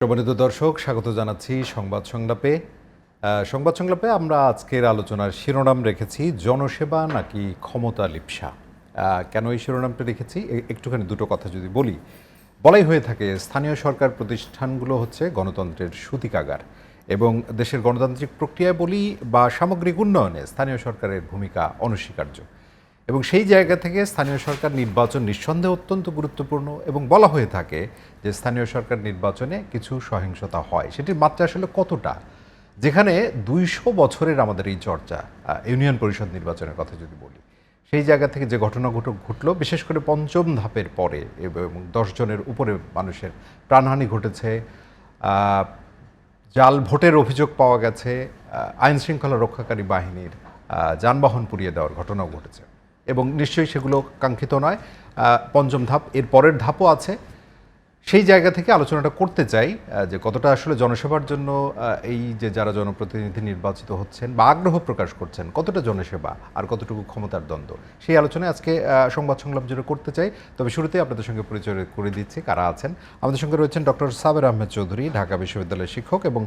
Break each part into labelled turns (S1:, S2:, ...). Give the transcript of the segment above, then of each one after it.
S1: সম্মানিত দর্শক, স্বাগত জানাচ্ছি সংবাদ সংলাপে। আমরা আজকের আলোচনার শিরোনাম রেখেছি জনসেবা নাকি ক্ষমতা লিপ্সা। কেন এই শিরোনামটা রেখেছি, একটুখানি দুটো কথা যদি বলি। বলাই হয়ে থাকে স্থানীয় সরকার প্রতিষ্ঠানগুলো হচ্ছে গণতন্ত্রের সূতিকাগার এবং দেশের গণতান্ত্রিক প্রক্রিয়ায় বলি বা সামগ্রিক উন্নয়নে স্থানীয় সরকারের ভূমিকা অনস্বীকার্য। এবং সেই জায়গা থেকে স্থানীয় সরকার নির্বাচন নিঃসন্দেহে অত্যন্ত গুরুত্বপূর্ণ এবং বলা হয়ে থাকে যে স্থানীয় সরকার নির্বাচনে কিছু সহিংসতা হয়, সেটির মাত্রা আসলে কতটা। যেখানে ২০০ বছরের আমাদের এই চর্চা, ইউনিয়ন পরিষদ নির্বাচনের কথা যদি বলি, সেই জায়গা থেকে যে ঘটনা ঘটলো বিশেষ করে পঞ্চম ধাপের পরে এবং ১০ জনের উপরে মানুষের প্রাণহানি ঘটেছে, জাল ভোটের অভিযোগ পাওয়া গেছে, আইন শৃঙ্খলা রক্ষাকারী বাহিনীর যানবাহন পুড়িয়ে দেওয়ার ঘটনাও ঘটেছে এবং নিশ্চয়ই সেগুলো কাঙ্ক্ষিত নয়। পঞ্চম ধাপ, এর পরের ধাপও আছে। সেই জায়গা থেকে আলোচনাটা করতে চাই যে কতটা আসলে জনসেবার জন্য এই যে যারা জনপ্রতিনিধি নির্বাচিত হচ্ছেন বা আগ্রহ প্রকাশ করছেন, কতটা জনসেবা আর কতটুকু ক্ষমতার দ্বন্দ্ব, সেই আলোচনায় আজকে সংবাদ সংলাপ জুড়ে করতে চাই। তবে শুরুতেই আপনাদের সঙ্গে পরিচয় করে দিচ্ছি কারা আছেন। আমাদের সঙ্গে রয়েছেন ডক্টর সাবের আহমেদ চৌধুরী, ঢাকা বিশ্ববিদ্যালয়ের শিক্ষক এবং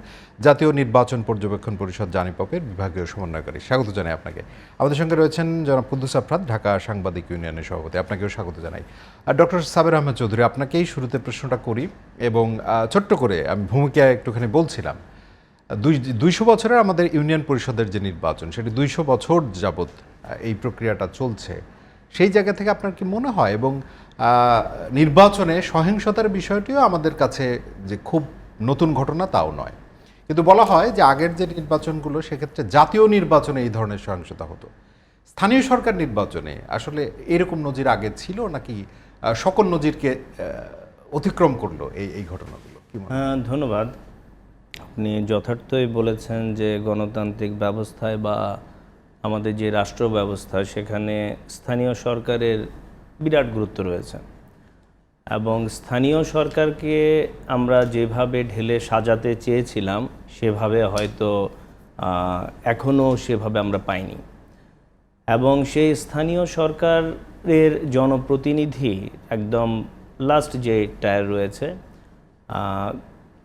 S1: জাতীয় নির্বাচন পর্যবেক্ষণ পরিষদ জানিপপের বিভাগীয় সমন্বয়কারী। স্বাগত জানাই আপনাকে। আমাদের সঙ্গে রয়েছেন জনাব কুদ্দুস আফরাদ, ঢাকা সাংবাদিক ইউনিয়নের সভাপতি। আপনাকেও স্বাগত জানাই। আর ডক্টর সাবের আহমেদ চৌধুরী, আপনাকেই শুরুতে প্রশ্নটা করি এবং ছোট্ট করে আমি ভূমিকা একটুখানি বলছিলাম। ২০০ বছরের আমাদের ইউনিয়ন পরিষদের যে নির্বাচন, সেটি ২০০ বছর যাবৎ এই প্রক্রিয়াটা চলছে। সেই জায়গা থেকে আপনার কি মনে হয়, এবং নির্বাচনে সহিংসতার বিষয়টিও আমাদের কাছে যে খুব নতুন ঘটনা তাও নয়, কিন্তু বলা হয় যে আগের যে নির্বাচনগুলো সেক্ষেত্রে জাতীয় নির্বাচনে এই ধরনের সহিংসতা হতো, স্থানীয় সরকার নির্বাচনে আসলে এরকম নজির আগে ছিল নাকি সকল নজিরকে অতিক্রম করলো এই ঘটনাগুলো?
S2: ধন্যবাদ। আপনি যথার্থই বলেছেন যে গণতান্ত্রিক ব্যবস্থায় বা আমাদের যে রাষ্ট্র ব্যবস্থা, সেখানে স্থানীয় সরকারের বিরাট গুরুত্ব রয়েছে এবং স্থানীয় সরকারকে আমরা যেভাবে ঢেলে সাজাতে চেয়েছিলাম সেভাবে হয়তো এখনও সেভাবে আমরা পাইনি। এবং সেই স্থানীয় সরকারের জনপ্রতিনিধি একদম লাস্ট যে টায়ার রয়েছে,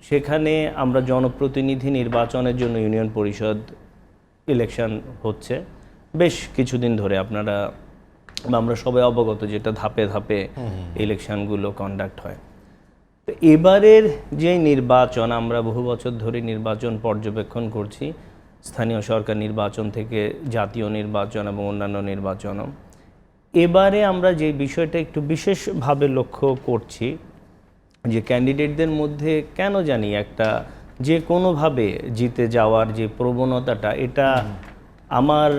S2: সেখানে আমরা জনপ্রতিনিধি নির্বাচনের জন্য ইউনিয়ন পরিষদ ইলেকশন হচ্ছে বেশ কিছুদিন ধরে। আমরা সবাই অবগত যেটা ধাপে ধাপে ইলেকশনগুলো কন্ডাক্ট হয়। তো এবারের যে নির্বাচন, আমরা বহু বছর ধরে নির্বাচন পর্যবেক্ষণ করছি, স্থানীয় সরকার নির্বাচন থেকে জাতীয় নির্বাচন এবং অন্যান্য নির্বাচনও। এবারে আমরা যে বিষয়টা একটু বিশেষভাবে লক্ষ্য করছি যে ক্যান্ডিডেটদের মধ্যে কেন জানি একটা যে কোনোভাবে জিতে যাওয়ার যে প্রবণতাটা, এটা আমার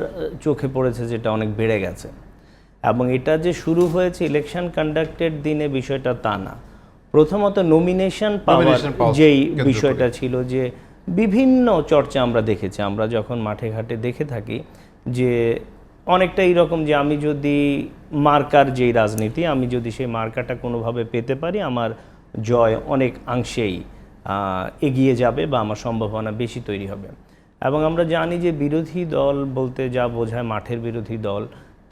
S2: চোখে পড়েছে যেটা অনেক বেড়ে গেছে। এবং এটা যে শুরু হয়েছে ইলেকশন কন্ডাক্টের দিনে বিষয়টা তা না। প্রথমত নমিনেশন পাওয়ার যেই বিষয়টা ছিল, যে বিভিন্ন চর্চা আমরা দেখেছি, আমরা যখন মাঠে ঘাটে দেখে থাকি যে অনেকটা এইরকম যে আমি যদি মার্কার যেই রাজনীতি, আমি যদি সেই মার্কাটা কোনোভাবে পেতে পারি, আমার জয় অনেক অংশেই এগিয়ে যাবে বা আমার সম্ভাবনা বেশি তৈরি হবে। এবং আমরা জানি যে বিরোধী দল বলতে যা বোঝায় মাঠের বিরোধী দল,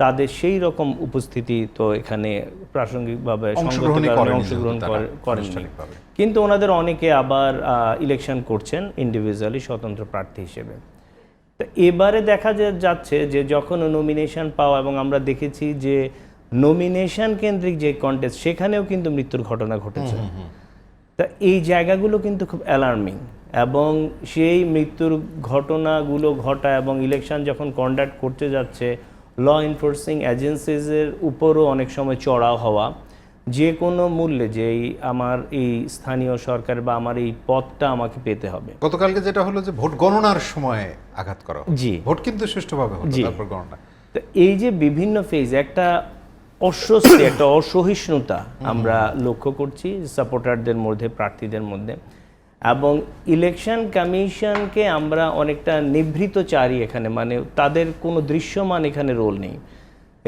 S2: তাদের সেই রকম উপস্থিতি তো এখানে প্রাসঙ্গিকভাবে অংশগ্রহণ করেননি, কিন্তু ওনাদের অনেকে আবার ইলেকশন করছেন ইন্ডিভিজুয়ালি স্বতন্ত্র প্রার্থী হিসেবে। তো এবারে দেখা যাচ্ছে যে যখন নমিনেশন পাওয়া, এবং আমরা দেখেছি যে নমিনেশন কেন্দ্রিক যে কন্টেস্ট, সেখানেও কিন্তু মৃত্যুর ঘটনা ঘটেছে। তা এই জায়গাগুলো কিন্তু খুব অ্যালার্মিং, এবং সেই মৃত্যুর ঘটনাগুলো ঘটা এবং ইলেকশন যখন কন্ডাক্ট করতে যাচ্ছে, ল এনফোর্সিং এজেন্সিজের উপরও অনেক সময় চড়াও হওয়া, যে কোনো মূল্যে যে আমার এই স্থানীয় সরকার বা আমার এই পদটা আমাকে পেতে হবে।
S1: গতকালকে যেটা হলো যে ভোট গণনার সময় আঘাত করা,
S2: জি,
S1: ভোট কিন্তু সুষ্ঠুভাবে হতো, তারপর গণনা।
S2: তো এই যে বিভিন্ন ফেজ, একটা অস্বস্তি, একটা অসহিষ্ণুতা আমরা লক্ষ্য করছি সাপোর্টারদের মধ্যে, প্রার্থীদের মধ্যে। এবং ইলেকশন কমিশনকে আমরা অনেকটা নিভৃত চারি এখানে, মানে তাদের কোনো দৃশ্যমান এখানে রোল নেই।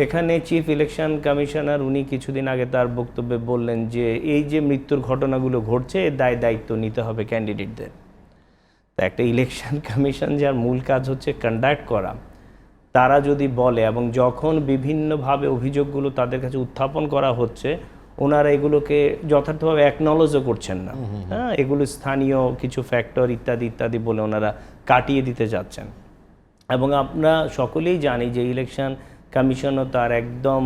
S2: এখানে চিফ ইলেকশন কমিশনার উনি কিছুদিন আগে তার বক্তব্যে বললেন যে এই যে মৃত্যুর ঘটনাগুলো ঘটছে, এর দায়িত্ব নিতে হবে ক্যান্ডিডেটদের। তা একটা ইলেকশন কমিশন যার মূল কাজ হচ্ছে কন্ডাক্ট করা, তারা যদি বলে, এবং যখন বিভিন্নভাবে অভিযোগগুলো তাদের কাছে উত্থাপন করা হচ্ছে, ওনারা এগুলোকে যথার্থভাবে অ্যাকনলেজও করছেন না। হ্যাঁ, এগুলো স্থানীয় কিছু ফ্যাক্টর ইত্যাদি ইত্যাদি বলে ওনারা কাটিয়ে দিতে যাচ্ছেন। এবং আমরা সকলেই জানি যে ইলেকশন কমিশনও তার একদম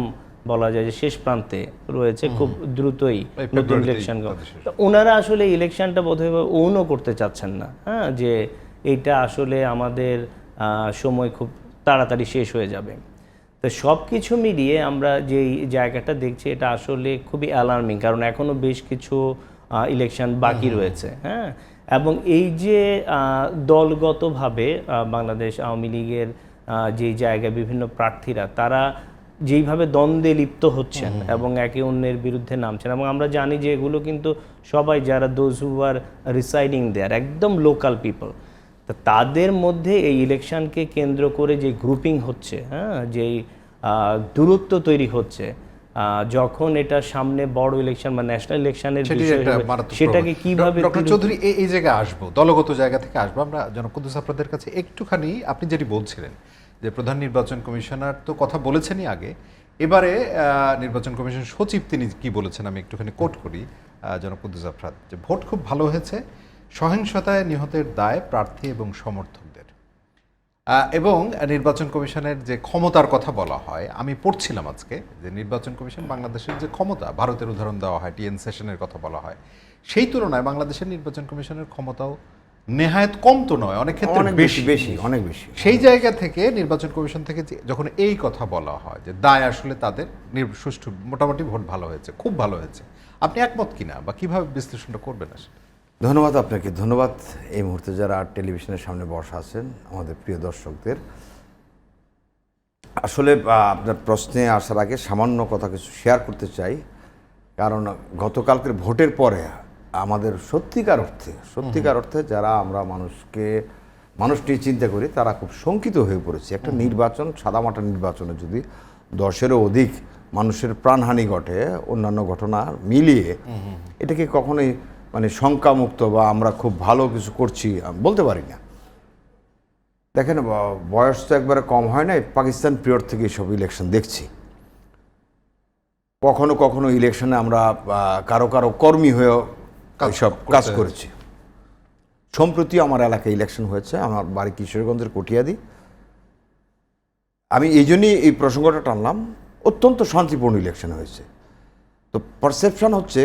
S2: বলা যায় যে শেষ প্রান্তে রয়েছে, খুব দ্রুতই নতুন ইলেকশন। তো ওনারা আসলে ইলেকশনটা বোধহয় ওনও করতে চাচ্ছেন না, হ্যাঁ, যে এইটা আসলে আমাদের সময় খুব তাড়াতাড়ি শেষ হয়ে যাবে। তো সব কিছু মিলিয়ে আমরা যে জায়গাটা দেখছি এটা আসলে খুবই অ্যালার্মিং, কারণ এখনও বেশ কিছু ইলেকশন বাকি রয়েছে। হ্যাঁ, এবং এই যে দলগতভাবে বাংলাদেশ আওয়ামী লীগের যেই জায়গায় বিভিন্ন প্রার্থীরা তারা যেইভাবে দ্বন্দ্বে লিপ্ত হচ্ছেন এবং একে অন্যের বিরুদ্ধে নামছেন, এবং আমরা জানি যে এগুলো কিন্তু সবাই যারা দোজ হু আর রিসাইডিং দেয়ার একদম লোকাল পিপল, তা তাদের মধ্যে এই ইলেকশনকে কেন্দ্র করে যে গ্রুপিং হচ্ছে, হ্যাঁ, যেই দূরত্ব তৈরি হচ্ছে, যখন এটা সামনে বড় ইলেকশন বা ন্যাশনাল ইলেকশনের বিষয় হবে, সেটাকে কিভাবে
S1: ডক্টর চৌধুরী এই জায়গায় আসবো, দলগত জায়গা থেকে আসবো আমরা জনাব কুদ্দুস আপনাদের কাছে একটুখানি। আপনি যেটি বলছিলেন যে প্রধান নির্বাচন কমিশনার তো কথা বলেছেনই আগে, এবারে নির্বাচন কমিশন সচিব তিনি কি বলেছেন আমি একটুখানি কোট করি জনাব কুদ্দুস আফরাদ, যে ভোট খুব ভালো হয়েছে, সহিংসতায় নিহতের দায় প্রার্থী এবং সমর্থকদের। এবং নির্বাচন কমিশনের যে ক্ষমতার কথা বলা হয়, আমি পড়ছিলাম আজকে যে নির্বাচন কমিশন বাংলাদেশের যে ক্ষমতা, ভারতের উদাহরণ দেওয়া হয়, টিএন সেশনের কথা বলা হয়, সেই তুলনায় বাংলাদেশের নির্বাচন কমিশনের ক্ষমতাও নেহায়েত কম তো নয়, অনেক ক্ষেত্রে অনেক বেশি। সেই জায়গা থেকে নির্বাচন কমিশন থেকে যখন এই কথা বলা হয় যে দায় আসলে তাদের, সুষ্ঠু মোটামুটি ভোট ভালো হয়েছে, খুব ভালো হয়েছে, আপনি একমত কিনা বা কিভাবে বিশ্লেষণটা করবেন আসলে?
S3: ধন্যবাদ আপনাকে, ধন্যবাদ এই মুহূর্তে যারা টেলিভিশনের সামনে বসা আছেন আমাদের প্রিয় দর্শকদের। আসলে আপনার প্রশ্নে আসার আগে সামান্য কথা কিছু শেয়ার করতে চাই, কারণ গতকালকের ভোটের পরে আমাদের সত্যিকার অর্থে যারা আমরা মানুষ নিয়ে চিন্তা করি তারা খুব শঙ্কিত হয়ে পড়েছে। একটা নির্বাচন, সাদামাটা নির্বাচনে যদি 10-এরও অধিক মানুষের প্রাণহানি ঘটে, অন্যান্য ঘটনা মিলিয়ে এটাকে কখনোই মানে শঙ্কামুক্ত বা আমরা খুব ভালো কিছু করছি বলতে পারি না। দেখেন, বয়স তো একবারে কম হয় না, পাকিস্তান পিরিয়ড থেকে সব ইলেকশন দেখছি। কখনো কখনো ইলেকশনে আমরা কারো কর্মী হয়েও সব কাজ করেছি। সম্প্রতি আমার এলাকায় ইলেকশন হয়েছে, আমার বাড়ি কিশোরগঞ্জের কটিয়াদি। আমি এই জন্যই এই প্রসঙ্গটা টানলাম, অত্যন্ত শান্তিপূর্ণ ইলেকশন হয়েছে। তো পারসেপশন হচ্ছে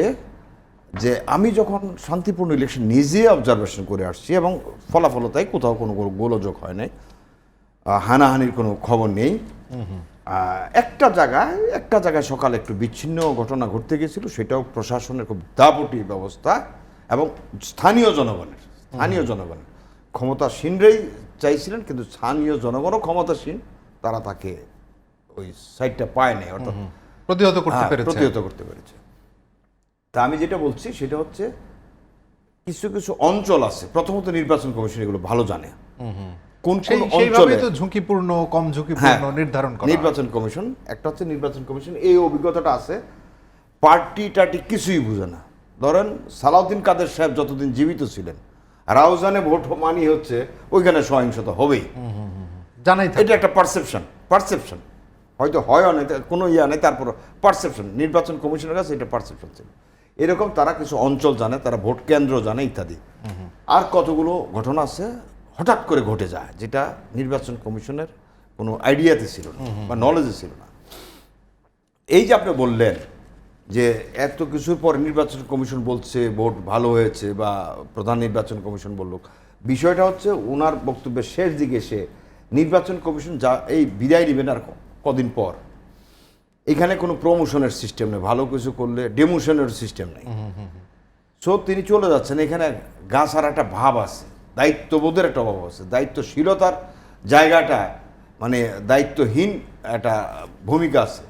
S3: যে আমি যখন শান্তিপূর্ণ ইলেকশন নিজে অবজারভেশন করে আসছি এবং ফলাফল তাই, কোথাও কোনো গোলযোগ হয় নাই, হানাহানির কোনো খবর নেই। একটা জায়গায় সকালে একটু বিচ্ছিন্ন ঘটনা ঘটতে গিয়েছিল, সেটাও প্রশাসনের খুব দাপটি ব্যবস্থা এবং স্থানীয় জনগণের ক্ষমতাসীনরাই চাইছিলেন, কিন্তু স্থানীয় জনগণও ক্ষমতাসীন, তারা তাকে ওই সাইডটা পায় নাই, অর্থাৎ
S1: প্রতিহত করতে পেরেছে।
S3: তা আমি যেটা বলছি সেটা হচ্ছে কিছু কিছু অঞ্চল আছে, প্রথমত নির্বাচন কমিশন এগুলো ভালো জানে কোন কোন অঞ্চলে
S1: ঝুঁকিপূর্ণ, কম ঝুঁকিপূর্ণ নির্ধারণ করা।
S3: নির্বাচন কমিশন একটা হচ্ছে, নির্বাচন কমিশন এই অভিজ্ঞতাটা আছে, পার্টি টার্টি কিছুই বুঝে না। ধরেন সালাউদ্দিন কাদের সাহেব যতদিন জীবিত ছিলেন, রাউজানে ভোট মানি হচ্ছে ওইখানে সহিংসতা হবেই,
S1: জানাই,
S3: এটা একটা পারসেপশন হয়তো হয় না, কোনো নেই, তারপর পারসেপশন নির্বাচন কমিশনের কাছে এটা পারসেপশন ছিল। এরকম তারা কিছু অঞ্চল জানে, তারা ভোট কেন্দ্র জানে ইত্যাদি। আর কতগুলো ঘটনা আছে হঠাৎ করে ঘটে যায়, যেটা নির্বাচন কমিশনের কোনো আইডিয়াতে ছিল না বা নলেজে ছিল না। এই যে আপনি বললেন যে এত কিছুর পর নির্বাচন কমিশন বলছে ভোট ভালো হয়েছে বা প্রধান নির্বাচন কমিশন বলল, বিষয়টা হচ্ছে ওনার বক্তব্যের শেষ দিকে সে নির্বাচন কমিশন যা এই বিদায় নেবেন আর কদিন পর, এখানে কোনো প্রমোশনের সিস্টেম নেই, ভালো কিছু করলে ডেমোশনের সিস্টেম নেই। সো তিনি চলে যাচ্ছেন, এখানে গাছার একটা ভাব আছে, দায়িত্ববোধের একটা অভাব আছে, দায়িত্বশীলতার জায়গাটা মানে দায়িত্বহীন একটা ভূমিকা আছে।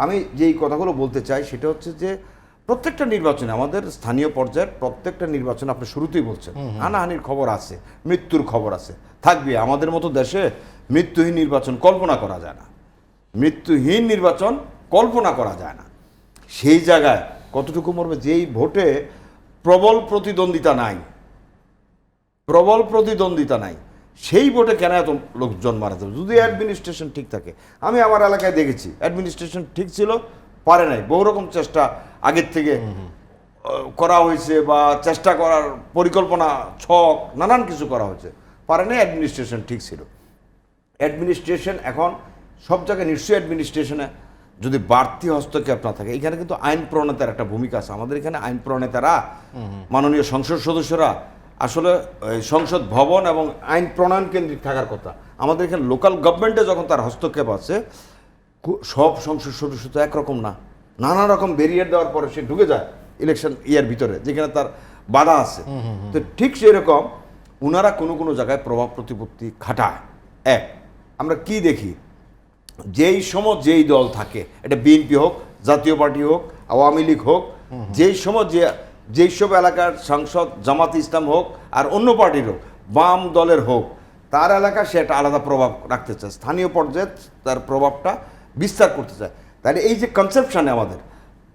S3: আমি যেই কথাগুলো বলতে চাই সেটা হচ্ছে যে প্রত্যেকটা নির্বাচনে, আমাদের স্থানীয় পর্যায়ের প্রত্যেকটা নির্বাচনে আপনি শুরুতেই বলছেন হানাহানির খবর আছে, মৃত্যুর খবর আছে, থাকবে। আমাদের মতো দেশে মৃত্যুহীন নির্বাচন কল্পনা করা যায় না, মৃত্যুহীন নির্বাচন কল্পনা করা যায় না। সেই জায়গায় কতটুকু মরবে, যেই ভোটে প্রবল প্রতিদ্বন্দ্বিতা নাই, সেই ভোটে কেন এত লোকজন মারা যাবে? যদি অ্যাডমিনিস্ট্রেশন ঠিক থাকে, আমি আমার এলাকায় দেখেছি অ্যাডমিনিস্ট্রেশন ঠিক ছিল, পারে নাই, বহু রকম চেষ্টা আগের থেকে করা হয়েছে বা চেষ্টা করার পরিকল্পনা ছক নানান কিছু করা হয়েছে, পারে না। অ্যাডমিনিস্ট্রেশন ঠিক ছিল। অ্যাডমিনিস্ট্রেশন এখন সব জায়গায় নিশ্চয়ই অ্যাডমিনিস্ট্রেশনে যদি বাড়তি হস্তক্ষেপ না থাকে, এখানে কিন্তু আইন প্রণেতার একটা ভূমিকা আছে। আমাদের এখানে আইন প্রণেতারা, মাননীয় সংসদ সদস্যরা আসলে সংসদ ভবন এবং আইন প্রণয়ন কেন্দ্রিক থাকার কথা। আমাদের এখানে লোকাল গভর্নমেন্টে যখন তার হস্তক্ষেপ আছে, সব সংসদ সদস্য তো একরকম না, নানা রকম ব্যারিয়ার দেওয়ার পরে সে ঢুকে যায় ইলেকশন ইয়ার ভিতরে, যেখানে তার বাধা আছে। তো ঠিক সেরকম ওনারা কোনো কোনো জায়গায় প্রভাব প্রতিপত্তি খাটায়। এক, আমরা কি দেখি, যেই সময় যেই দল থাকে, এটা বিএনপি হোক, জাতীয় পার্টি হোক, আওয়ামী লীগ হোক, যেই সময় যেই সব এলাকার সাংসদ জামাত ইসলাম হোক আর অন্য পার্টির হোক, বাম দলের হোক, তার এলাকায় সে একটা আলাদা প্রভাব রাখতে চায়, স্থানীয় পর্যায়ে তার প্রভাবটা বিস্তার করতে চায়। তাহলে এই যে কনসেপশনে, আমাদের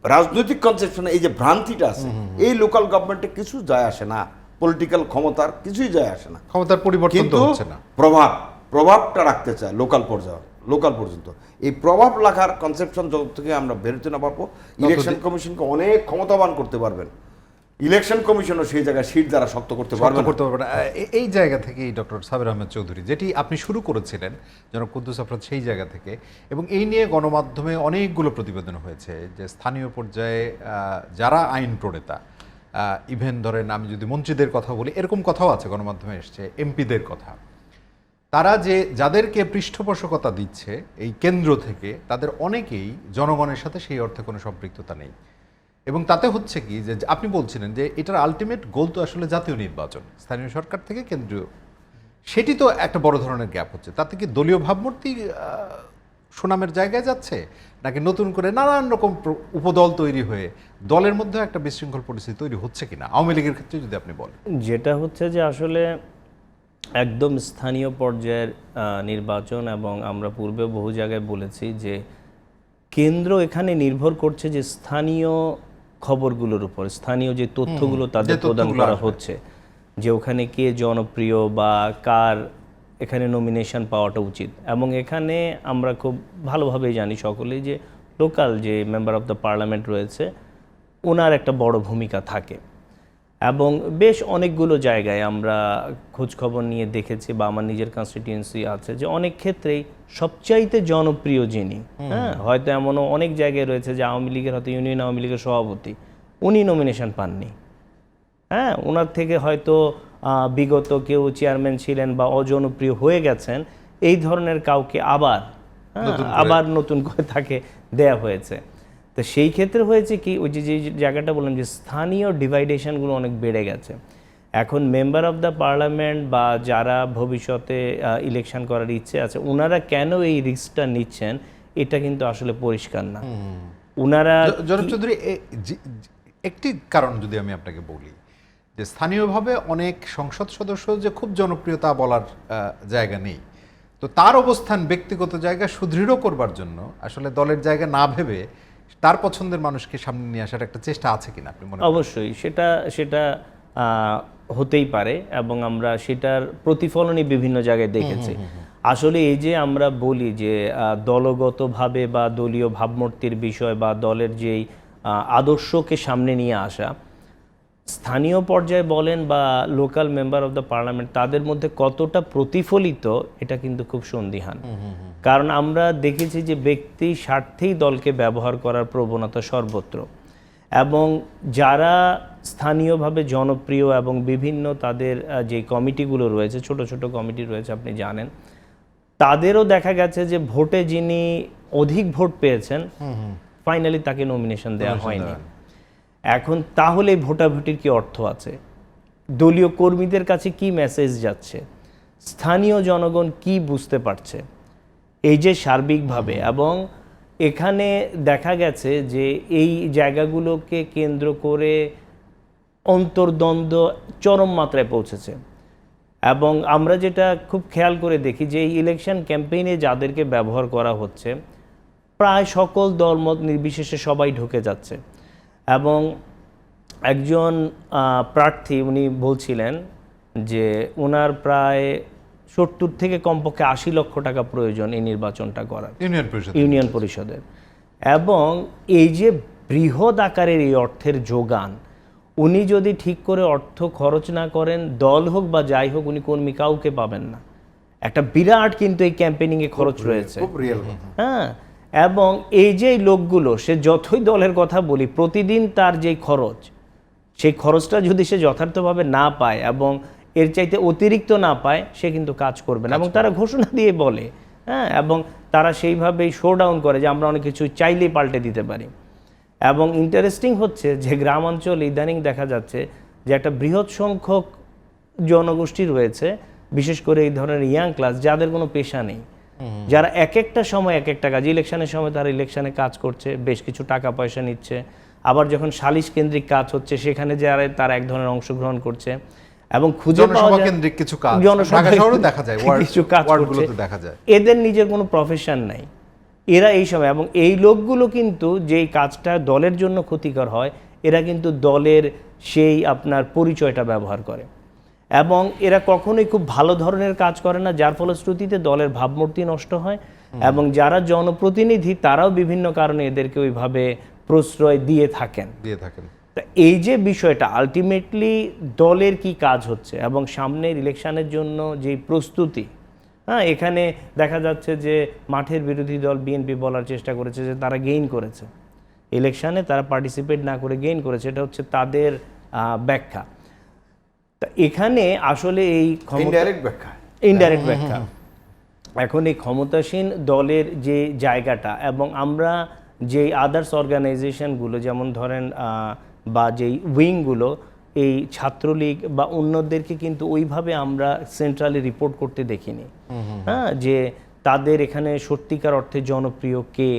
S3: রাজনৈতিক কনসেপশনে এই যে ভ্রান্তিটা আছে, এই লোকাল গভর্নমেন্টে কিছু যায় আসে না, পলিটিক্যাল ক্ষমতার কিছুই যায় আসে না,
S1: ক্ষমতার পরিবর্তন তো
S3: কিন্তু
S1: হচ্ছে না।
S3: প্রভাবটা রাখতে চায় লোকাল পর্যন্ত। এই প্রভাব রাখার কনসেপশন যত থেকে আমরা বেরোতে না পারবো, ইলেকশন কমিশনকে অনেক ক্ষমতাবান করতে পারবেন, ইলেকশন কমিশনও সেই জায়গায় সিট দ্বারা শক্ত করতে পারবে
S1: না। এই জায়গা থেকেই ডক্টর সাবের আহমেদ চৌধুরী, যেটি আপনি শুরু করেছিলেন জনাব কুদ্দুস আফরাদ, সেই জায়গা থেকে, এবং এই নিয়ে গণমাধ্যমে অনেকগুলো প্রতিবেদন হয়েছে যে স্থানীয় পর্যায়ে যারা আইন প্রণেতা, ইভেন ধরেন আমি যদি মন্ত্রীদের কথা বলি, এরকম কথাও আছে গণমাধ্যমে এসছে, এমপিদের কথা, তারা যাদেরকে পৃষ্ঠপোষকতা দিচ্ছে এই কেন্দ্র থেকে, তাদের অনেকেই জনগণের সাথে সেই অর্থে কোনো সম্পৃক্ততা নেই। এবং তাতে হচ্ছে কি, যে আপনি বলছিলেন যে এটার আলটিমেট গোল তো আসলে জাতীয় নির্বাচন, স্থানীয় সরকার থেকে কেন্দ্রীয়, সেটি তো একটা বড় ধরনের গ্যাপ হচ্ছে। তাতে কি দলীয় ভাবমূর্তি সুনামের জায়গায় যাচ্ছে, নাকি নতুন করে নানান রকম উপদল তৈরি হয়ে দলের মধ্যে একটা বিশৃঙ্খল পরিস্থিতি তৈরি হচ্ছে কিনা, আওয়ামী লীগের ক্ষেত্রে যদি আপনি বলেন?
S2: যেটা হচ্ছে যে আসলে একদম স্থানীয় পর্যায়ের নির্বাচন, এবং আমরা পূর্বে বহু জায়গায় বলেছি যে কেন্দ্র এখানে নির্ভর করছে যে স্থানীয় খবরগুলোর উপর, স্থানীয় যে তথ্যগুলো তাদের প্রদান করা হচ্ছে, যে ওখানে কে জনপ্রিয় বা কার এখানে নমিনেশন পাওয়াটা উচিত। এবং এখানে আমরা খুব ভালোভাবেই জানি সকলেই যে লোকাল যে মেম্বার অফ দ্য পার্লামেন্ট রয়েছে, ওনার একটা বড় ভূমিকা থাকে। এবং বেশ অনেকগুলো জায়গায় আমরা খোঁজখবর নিয়ে দেখেছি, বা আমার নিজের কনস্টিটিউয়েন্সি আছে, যে অনেক ক্ষেত্রেই সবচাইতে জনপ্রিয় যিনি, হ্যাঁ, হয়তো এমনও অনেক জায়গায় রয়েছে যে আওয়ামী লীগের, হয়তো ইউনিয়ন আওয়ামী লীগের সভাপতি, উনি নমিনেশন পাননি। হ্যাঁ, ওনার থেকে হয়তো বিগত কেউ চেয়ারম্যান ছিলেন বা অজনপ্রিয় হয়ে গেছেন, এই ধরনের কাউকে আবার নতুন করে তাকে দেয়া হয়েছে। তো সেই ক্ষেত্রে হয়েছে কি, ওই যে জায়গাটা বললাম যে স্থানীয় ডিভাইডেশনগুলো অনেক বেড়ে গেছে। এখন মেম্বার অফ দ্য পার্লামেন্ট বা যারা ভবিষ্যতে ইলেকশন করার ইচ্ছে আছে, ওনারা কেন এই রিস্কটা নিচ্ছেন, এটা কিন্তু আসলে পরিষ্কার না। ওনারা,
S1: জনাব চৌধুরী, একটি কারণ যদি আমি আপনাকে বলি, যে স্থানীয়ভাবে অনেক সংসদ সদস্য যে খুব জনপ্রিয়তা বলার জায়গা নেই, তো তার অবস্থান ব্যক্তিগত জায়গা সুদৃঢ় করবার জন্য আসলে দলের জায়গা না ভেবে তার পছন্দের মানুষকে সামনে নিয়ে আসার একটা চেষ্টা আছে কিনা আপনি মনে করেন?
S2: অবশ্যই সেটা হতেই পারে, এবং আমরা সেটার প্রতিফলনই বিভিন্ন জায়গায় দেখেছি। আসলে এই যে আমরা বলি যে দলগতভাবে বা দলীয় ভাবমূর্তির বিষয় বা দলের যেই আদর্শকে সামনে নিয়ে আসা, স্থানীয় পর্যায়ে বলেন বা local member of the parliament, তাদের মধ্যে কতটা প্রতিফলিত, এটা কিন্তু খুব সন্দিহান। কারণ আমরা দেখেছি যে ব্যক্তি স্বার্থেই দলকে ব্যবহার করার প্রবণতা সর্বত্র, এবং যারা স্থানীয়ভাবে জনপ্রিয় এবং বিভিন্ন তাদের যে কমিটিগুলো রয়েছে, ছোট ছোট কমিটি রয়েছে, আপনি জানেন, তাদেরও দেখা গেছে যে ভোটে যিনি অধিক ভোট পেয়েছেন, ফাইনালি তাকে নমিনেশন দেওয়া হয়নি। এখন তাহলে ভোটাভুটির কি অর্থ আছে? দলীয় কর্মীদের কাছে কি মেসেজ যাচ্ছে? স্থানীয় জনগণ কি বুঝতে পারছে এই যে সার্বিকভাবে? এবং এখানে দেখা গেছে যে এই জায়গাগুলোকে কেন্দ্র করে অন্তর্দ্বন্দ্ব চরম মাত্রায় পৌঁছেছে। এবং আমরা যেটা খুব খেয়াল করে দেখি যে এই ইলেকশন ক্যাম্পেইনে যাদেরকে ব্যবহার করা হচ্ছে, প্রায় সকল দলমত নির্বিশেষে সবাই ঢুকে যাচ্ছে। এবং একজন প্রার্থী, উনি বলছিলেন যে ওনার প্রায় 70 থেকে কমপক্ষে 80 লক্ষ টাকা প্রয়োজন এই নির্বাচনটা করার, ইউনিয়ন পরিষদের। এবং এই যে বৃহৎ আকারের এই অর্থের যোগান, উনি যদি ঠিক করে অর্থ খরচ না করেন, দল হোক বা যাই হোক, উনি কর্মী কাউকে পাবেন না। একটা বিরাট কিন্তু এই ক্যাম্পেনিংয়ে খরচ রয়েছে।
S3: খুব রিয়েল।
S2: হ্যাঁ, এবং এই যে লোকগুলো, সে যতই দলের কথা বলি, প্রতিদিন তার যেই খরচ, সেই খরচটা যদি সে যথার্থভাবে না পায় এবং এর চাইতে অতিরিক্ত না পায়, সে কিন্তু কাজ করবে না। এবং তারা ঘোষণা দিয়ে বলে, হ্যাঁ, এবং তারা সেইভাবেই শো ডাউন করে যে আমরা অনেক কিছু চাইলেই পাল্টে দিতে পারি। এবং ইন্টারেস্টিং হচ্ছে যে গ্রামাঞ্চল ইদানিং দেখা যাচ্ছে যে একটা বৃহৎ সংখ্যক জনগোষ্ঠী রয়েছে, বিশেষ করে এই ধরনের ইয়াং ক্লাস, যাদের কোনো পেশা নেই, যারা এক একটা সময় এক একটা কাজ, ইলেকশনের সময় তারা ইলেকশনে কাজ করছে, বেশ কিছু টাকা পয়সা নিচ্ছে, আবার যখন সালিশ কেন্দ্রিক কাজ হচ্ছে সেখানে যারা তারা এক ধরনের অংশগ্রহণ করছে এবং খুঁজে পাওয়া
S1: জনসভা
S2: যায়
S1: কেন্দ্রিক কিছু কাজ
S2: জনসভা
S1: ঢাকা শহরে দেখা যায়,
S2: কিছু কাজ
S1: ওয়ার্ডগুলোতে
S2: করছে।
S1: দেখা যায়।
S2: এদের নিজের কোনো প্রফেশন নাই, এরা এই সময়, এবং এই লোকগুলো কিন্তু যেই কাজটা দলের জন্য ক্ষতিকর হয়, এরা কিন্তু দলের সেই আপনার পরিচয়টা ব্যবহার করে, এবং এরা কখনোই খুব ভালো ধরনের কাজ করে না, যার ফলশ্রুতিতে দলের ভাবমূর্তি নষ্ট হয়। এবং যারা জনপ্রতিনিধি তারাও বিভিন্ন কারণে এদেরকে ওইভাবে প্রশ্রয় দিয়ে থাকেন। তা এই যে বিষয়টা, আলটিমেটলি দলের কি কাজ হচ্ছে এবং সামনের ইলেকশনের জন্য যে প্রস্তুতি, হ্যাঁ, এখানে দেখা যাচ্ছে যে মাঠের বিরোধী দল বিএনপি বলার চেষ্টা করেছে যে তারা গেইন করেছে ইলেকশনে, তারা পার্টিসিপেট না করে গেইন করেছে, এটা হচ্ছে তাদের ব্যাখ্যা। তা এখানে আসলে এই ইনডাইরেক্ট ব্যাখ্যা, এখন এই ক্ষমতাসীন দলের যে জায়গাটা, এবং আমরা যেই আদার্স অর্গানাইজেশনগুলো, যেমন ধরেন বা যেই উইংগুলো, এই ছাত্রলীগ বা অন্যদেরকে কিন্তু ওইভাবে আমরা সেন্ট্রালি রিপোর্ট করতে দেখিনি, হ্যাঁ, যে তাদের এখানে সত্যিকার অর্থে জনপ্রিয় কে,